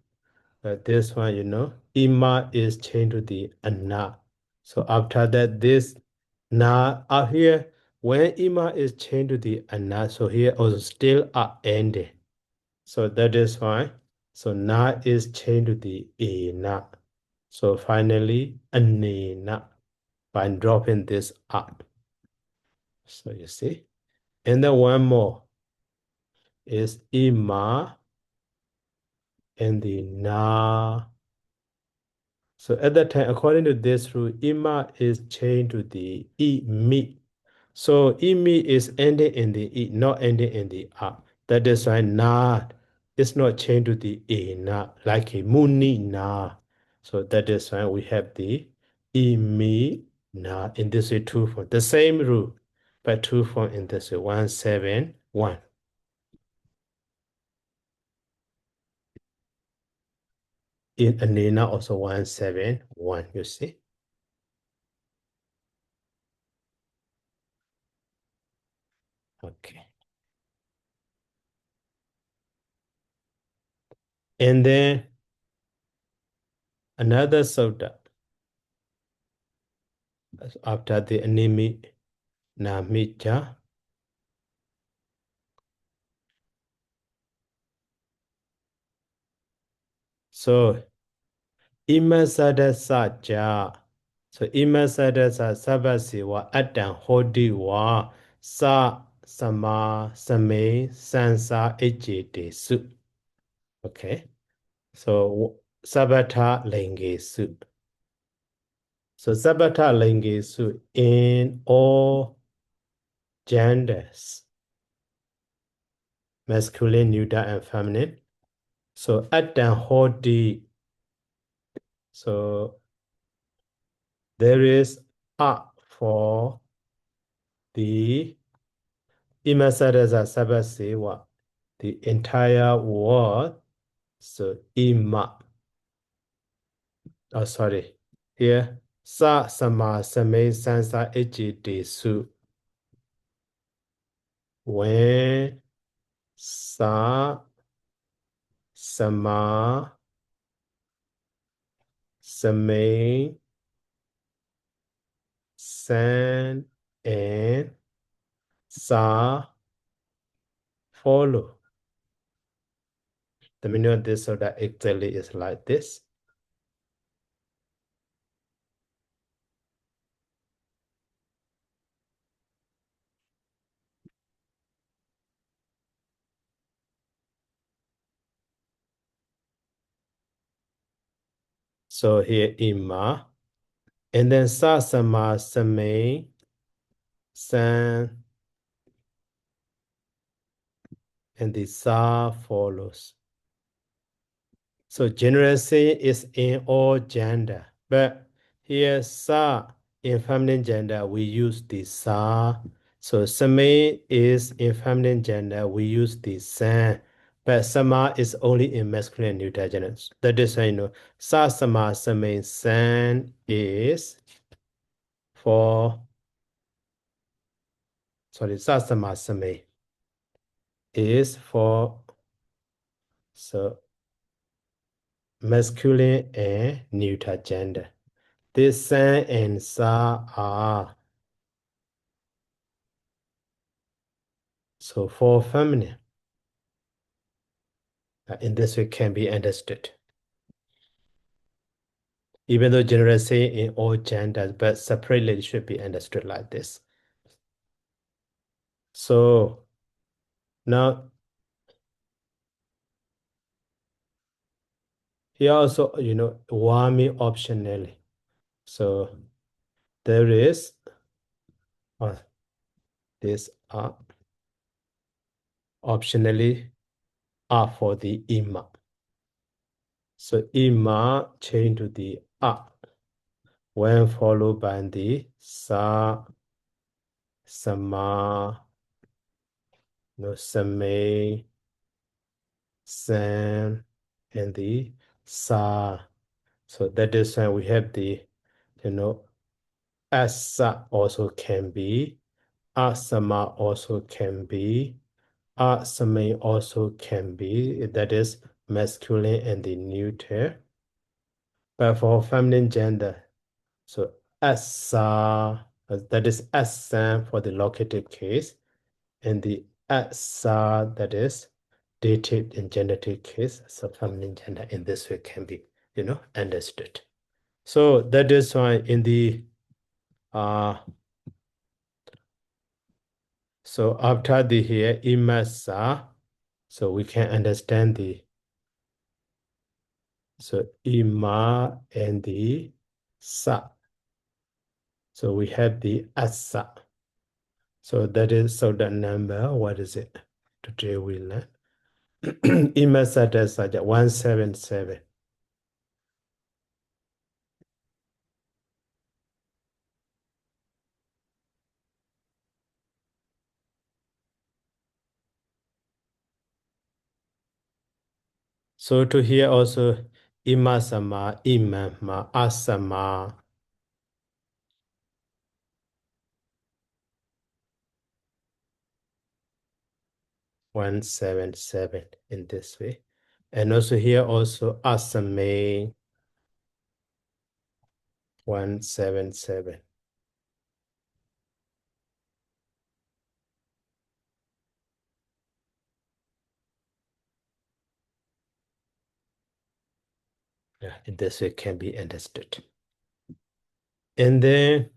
this one, ima is changed to the ana. So after that, this na up here, when ima is changed to the ana, so here also still are ending. So that is why. So na is changed to the ena. So finally, anena by dropping this up. So you see. And then one more is ima and the na. So at that time, according to this rule, ima is changed to the imi. So imi is ending in the e, not ending in the a. That is why na is not changed to the e na, like a muni na. So that is why we have the imi na in this way two form. The same rule, but two form in this way 171. In anena also 171, you see. Okay. And then another sutta after the animi namija. So imasada saja. So imasada sa sabasiwa attan hodiwa sa sama same sansa ejete su. Okay. So sabata lenge su. So sabata lenge su in all genders, masculine, neuter, and feminine. So attan hodi. So there is a for the imasarasa sabasewa, the entire word. So ima. Oh, sorry. Here, sa sama same sansa ejite su. When sa sama same san and sa follow. The meaning of this so that exactly is like this. So here ima, and then sa sama same san, and the sa follows. So generosity is in all gender, but here sa in feminine gender we use the sa. So same is in feminine gender we use the san, but sama is only in masculine and neuter gender. That is why you know sa sama same san is for sorry sa sama same is for so masculine and neuter gender. This san and sa are so for feminine. In this way can be understood. Even though generosity in all genders, but separately it should be understood like this. So now here also, you know, wami optionally. So there is this optionally for the ima. So ima change to the when followed by the sa, sama, no same, san, and the sa. So that is why we have the, you know, asa also can be, asama also can be, asame also can be. That is masculine and the neuter. But for feminine gender, so asa, that is asan for the locative case, and the asa, that is dative and genitive case. So feminine gender in this way can be, you know, understood. So that is why in the so after the here imasa, so we can understand the so ima and the sa. So we have the asa. So that is so the number. What is it? Today we learn imasa dasaja 177. So to here also imasama, imama, asama. 177 in this way. And also here also Asame 177. Yeah, in this way can be understood. And then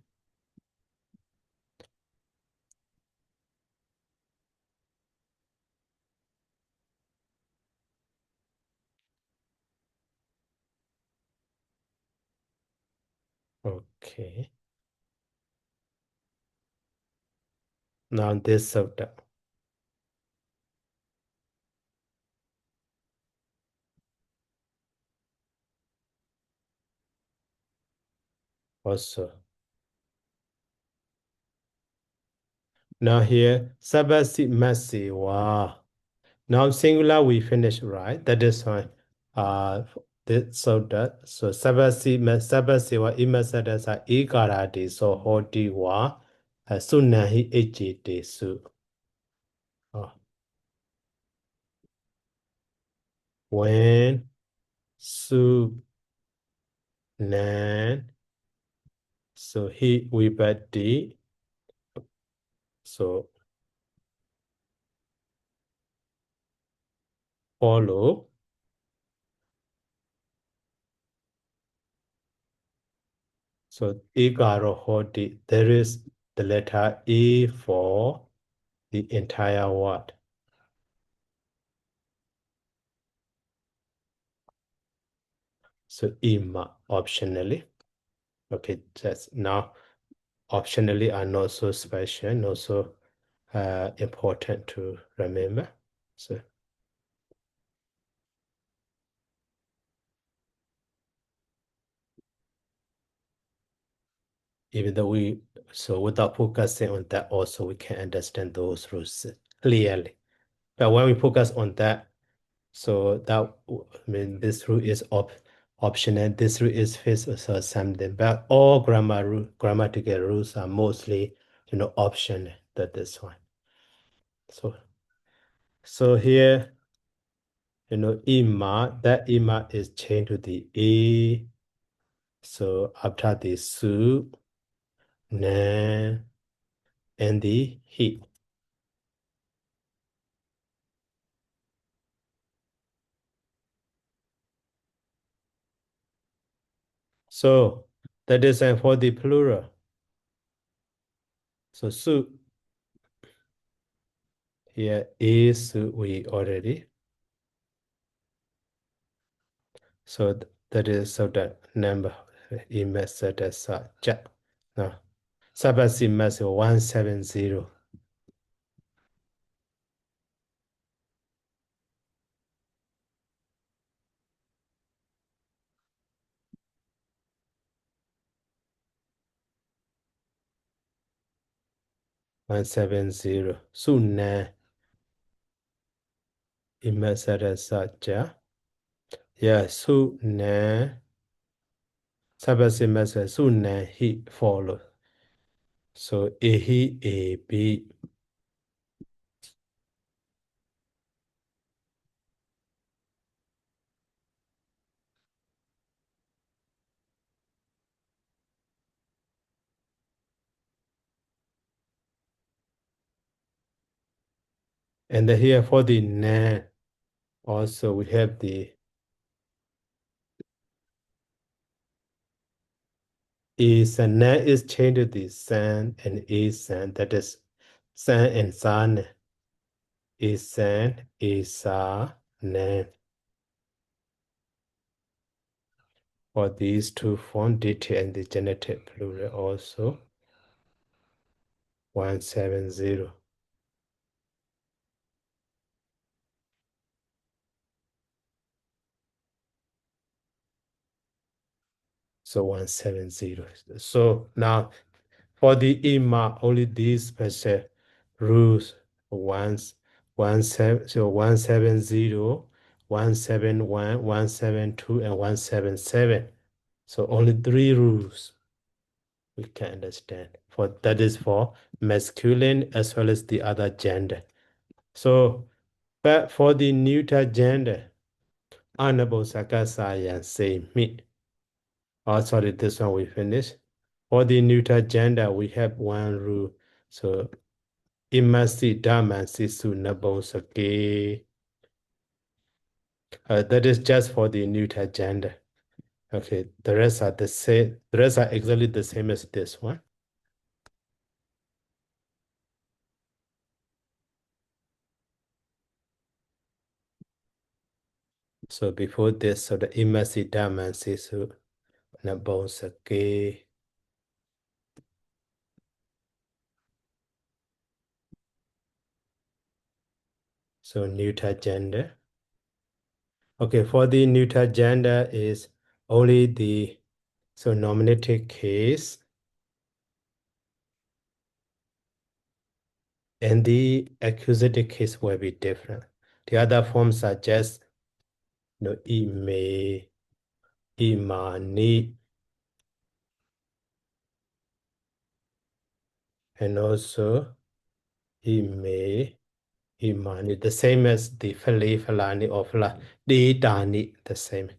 okay. Now this sutta also. Now here Sabasi Masi. Wow. Now singular we finish, right? That is why this sutta. So Sabasi wa imasadasa ikarati so hoti wa sunahi ejite su. Oh. When su nan so he vipatti so follow. So ikaro hoti, there is the letter E for the entire word. So ima optionally. Okay, that's now optionally are not so special, not so important to remember. So even though so without focusing on that also we can understand those rules clearly. But when we focus on that, so that I mean this rule is optional, this rule is fixed or something. But all grammatical rules are mostly optional. That is one. So here ima, that ima is changed to the a. So after the su, na, and the he. So that is for the plural. So su here is we already. So that is so that number imesada sa ja. Now sabasi mas 170. Su na imesada sa ja. Yeah, su na sabasi mas su na he follow. So a he a b. And then here for the na, also we have the is and na is changed to the san and is san. That is san and san. Is san, is sa, nan. For these two form detail and the genitive plural also 170. So 170. So now for the ima, only these special rules so 170, 171, 172, and 177. So only three rules we can understand. For that is for masculine as well as the other gender. So, but for the neuter gender, Anabosakasayan say me. Oh, sorry, this one we finished. For the neuter gender, we have one rule. So imasi damansi su nabosake. That is just for the neuter gender. Okay, the rest are the same. The rest are exactly the same as this one. So before this, so the imasi damansi su nabosake. So neuter gender. Okay, for the neuter gender is only the nominative case and the accusative case will be different. The other forms are just ime, imani, and also ime, imani, the same as the fali, falani, or fala, the dani, the same.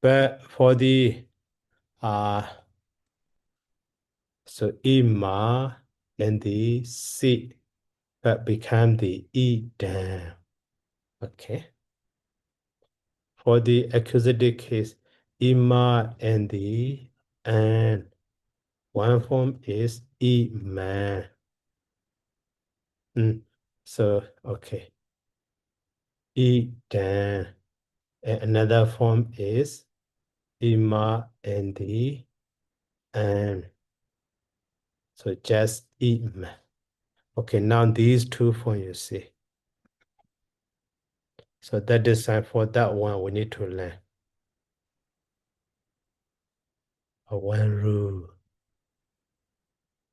But for the so ima and the si become the idan. Okay. For the accusative case, ima and the and one form is iman. So okay, idan. Another form is ima and the and. So just im. Okay, now these two forms you see. So that is for that one we need to learn. One rule.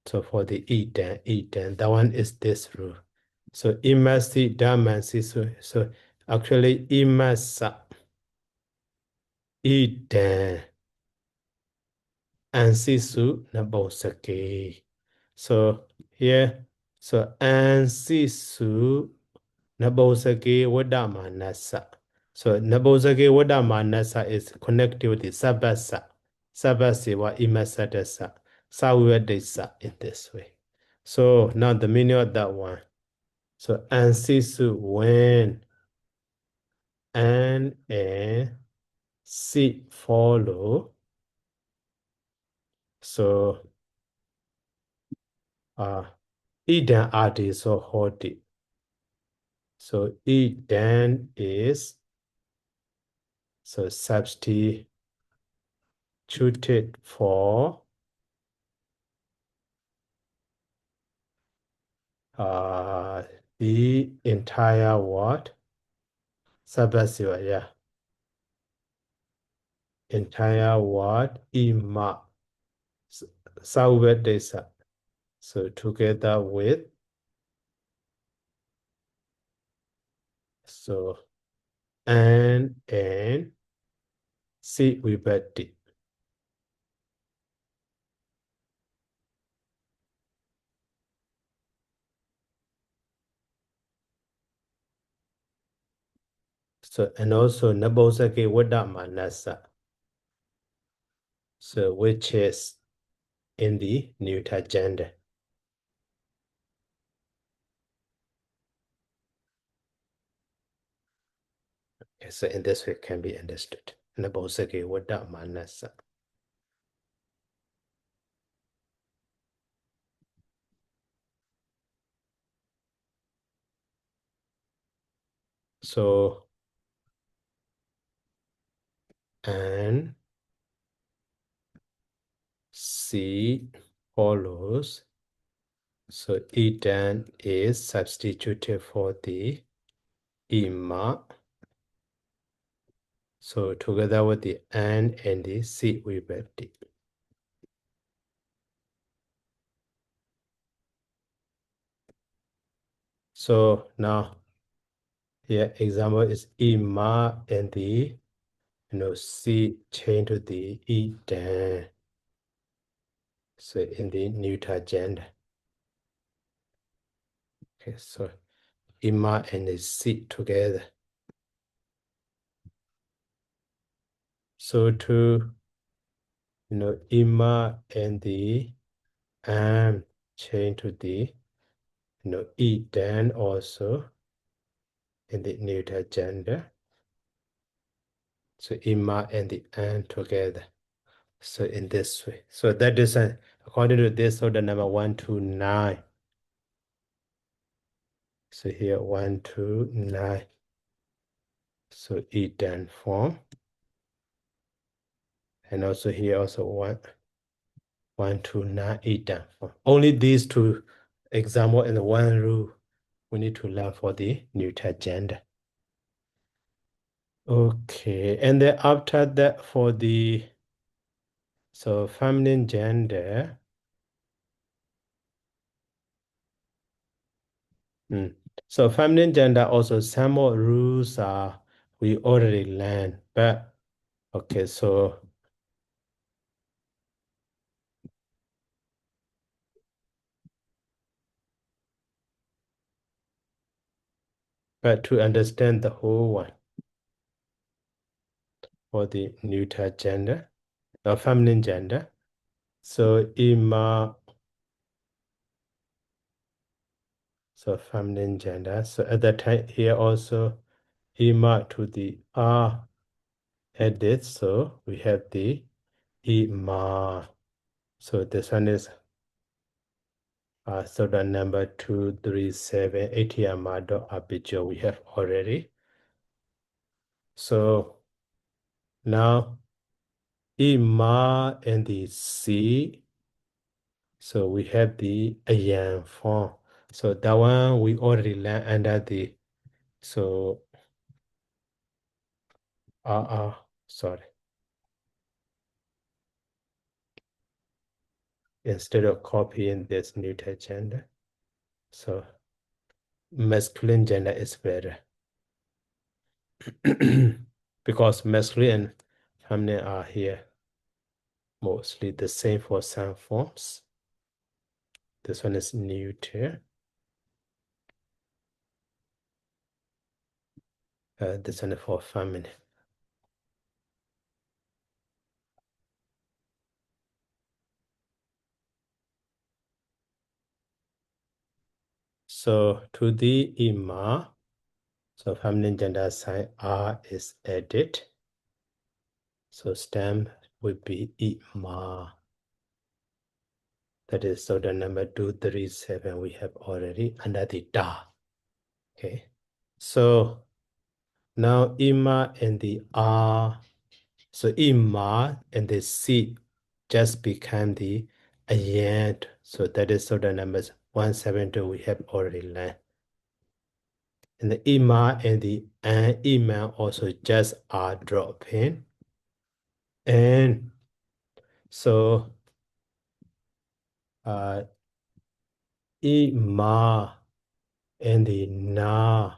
So for the idan, that one is this rule. So imasi damansi. So actually imasa idan ansisu nabosake. So here, so ansisu nabosake wadamanasa. So nabosake wadamanasa is connected with the sabasa. Sabasi wa imasadasa. Sawedesa in this way. So now the meaning of that one. So ansisu when and si follow. So idan adi so hoti. So idan is so substituted for the entire word. Sabasiwa, yeah. Entire word ima. Sawedesa. So together with so and si vibhati. So and also nabosake wadamanasa. So which is in the neuter gender. Okay, so in this way it can be understood. Nabosake wadamanasa. So and C follows. So idan is substituted for the ima. So together with the and the C we vibhati. So now here example is ima and the C change to the idan. So in the neuter gender. Okay, so ima and the C together. So to, ima and the change to the, e then also in the neuter gender. So ima and the and together. So in this way. So that is according to this order number 1 to 9. So here 1 to 9. So e then form. And also here also 1 to 9 e then form. Only these two example and the one rule we need to learn for the neuter gender. Okay, and then after that for the feminine gender. So feminine gender also some more rules are we already learned, but okay, so but to understand the whole one for the neuter gender or feminine gender. So ima, so feminine gender. So at that time here also ima to the r added. So we have the ima. So this one is so the number 237 ATMR aperture we have already. So now ima and the C. So we have the ayan form. So that one we already learned under the sorry. Instead of copying this neuter gender, so masculine gender is better. Because masculine and feminine are here mostly the same for some forms. This one is neuter. This one is for feminine. So to the ima, so feminine gender sign R is added. So stem would be ima. That is so the number 237 we have already under the da. Okay. So now ima and the R. So ima and the C just become the ayant. So that is so the numbers 172 we have already learned. And the ima and the ima also just are dropping. And so ima and the na.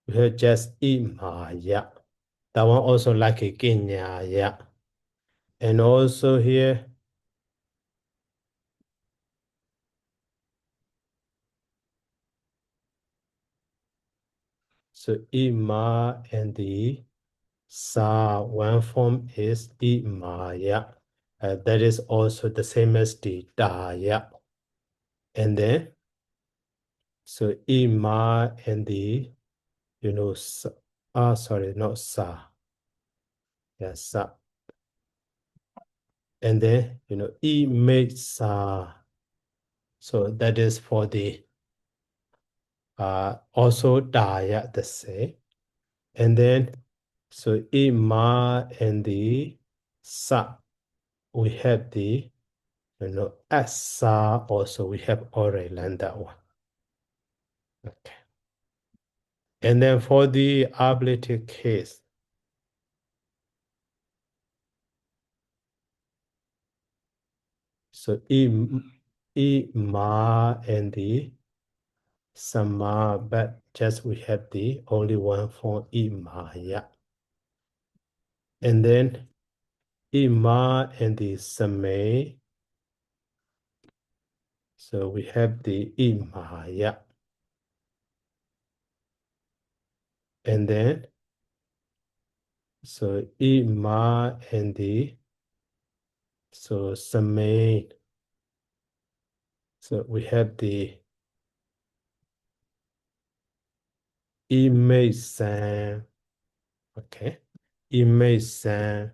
We have just ima ya. That one also like a kenya ya. And also here, so ima and the sa, one form is imaya. That is also the same as the daya. And then, so ima and the, sorry, not sa. Yes, sa. And then, image sa. So that is for the, also daya, the same. And then, so ima and the sa, we have the, asa also, we have already learned that one. Okay. And then for the ablative case, so ma and the sama, but just we have the only one for ma, yeah. And then Ima and the Same. So we have the Imaya. And then, so Ima and the, so Same. So we have the Ime-san. Okay. Ime-san.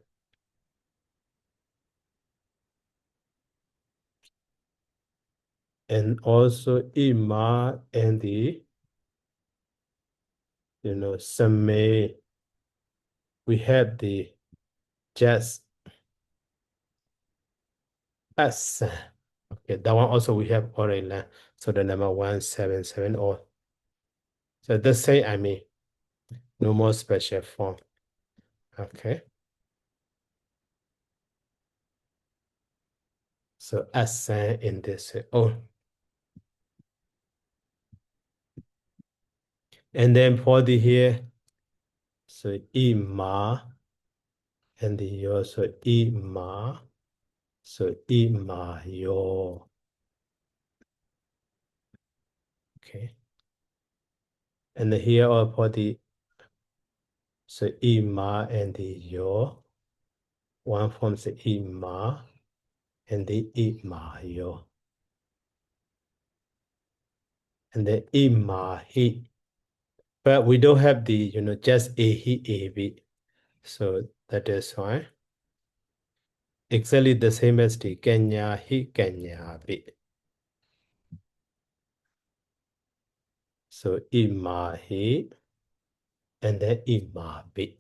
And also Ima and the, Same. We have the just us. Okay, that one also we have already learned. So the number 177 or so the same, I mean, no more special form. Okay. So assign in this way. Oh. And then for the here, so ima and the yo, so ima. So ima yo. Okay. And then here or for the so ima and the yo. One forms the ima and the ima yo. And the ima he. But we don't have the, just a he a b. So that is why. Exactly the same as the kenya he kenya b. So ima he and then ima b.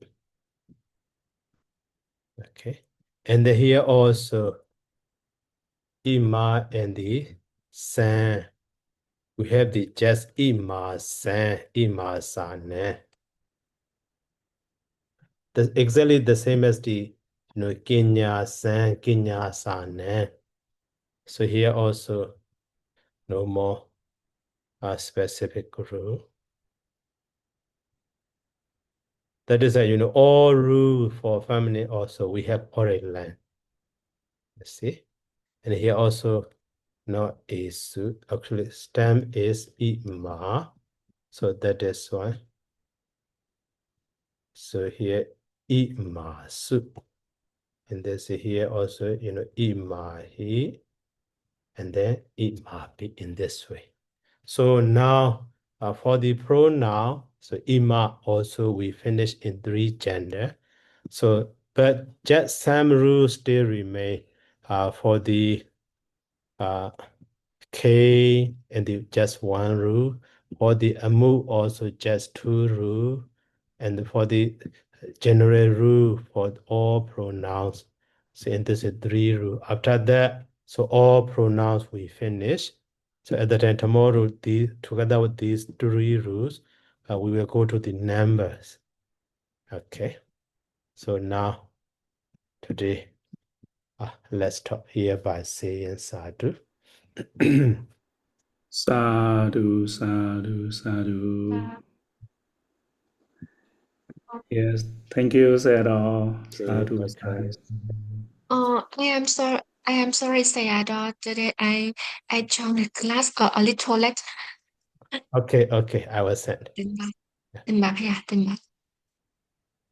Okay. And then here also ima and the san. We have the just ima san, ima san. That's exactly the same as the kenya san, kenya san. So here also no more specific rule. That is all rule for family also we have already learned. Let's see. And here also not is actually stem is ima. So that is why. So here ima su. And this here also ima he. And then ima be in this way. So now for the pronoun, so ima also we finish in 3 gender. So, but just some rules still remain for the K and the just 1 rule. For the amu also just 2 rule. And for the general rule for all pronouns, so and this is 3 rule. After that, so all pronouns we finish. So at the time tomorrow, together with these 3 rules, we will go to the numbers. Okay. So now, today, let's stop here by saying sadhu. Sadhu, sadhu, sadhu. Yes, thank you, Sayadaw. Sadhu, sadhu. I am sorry, Sayadaw. Today I joined the class a little late. Okay, I will send. Tin bạc, yeah, tin bạc.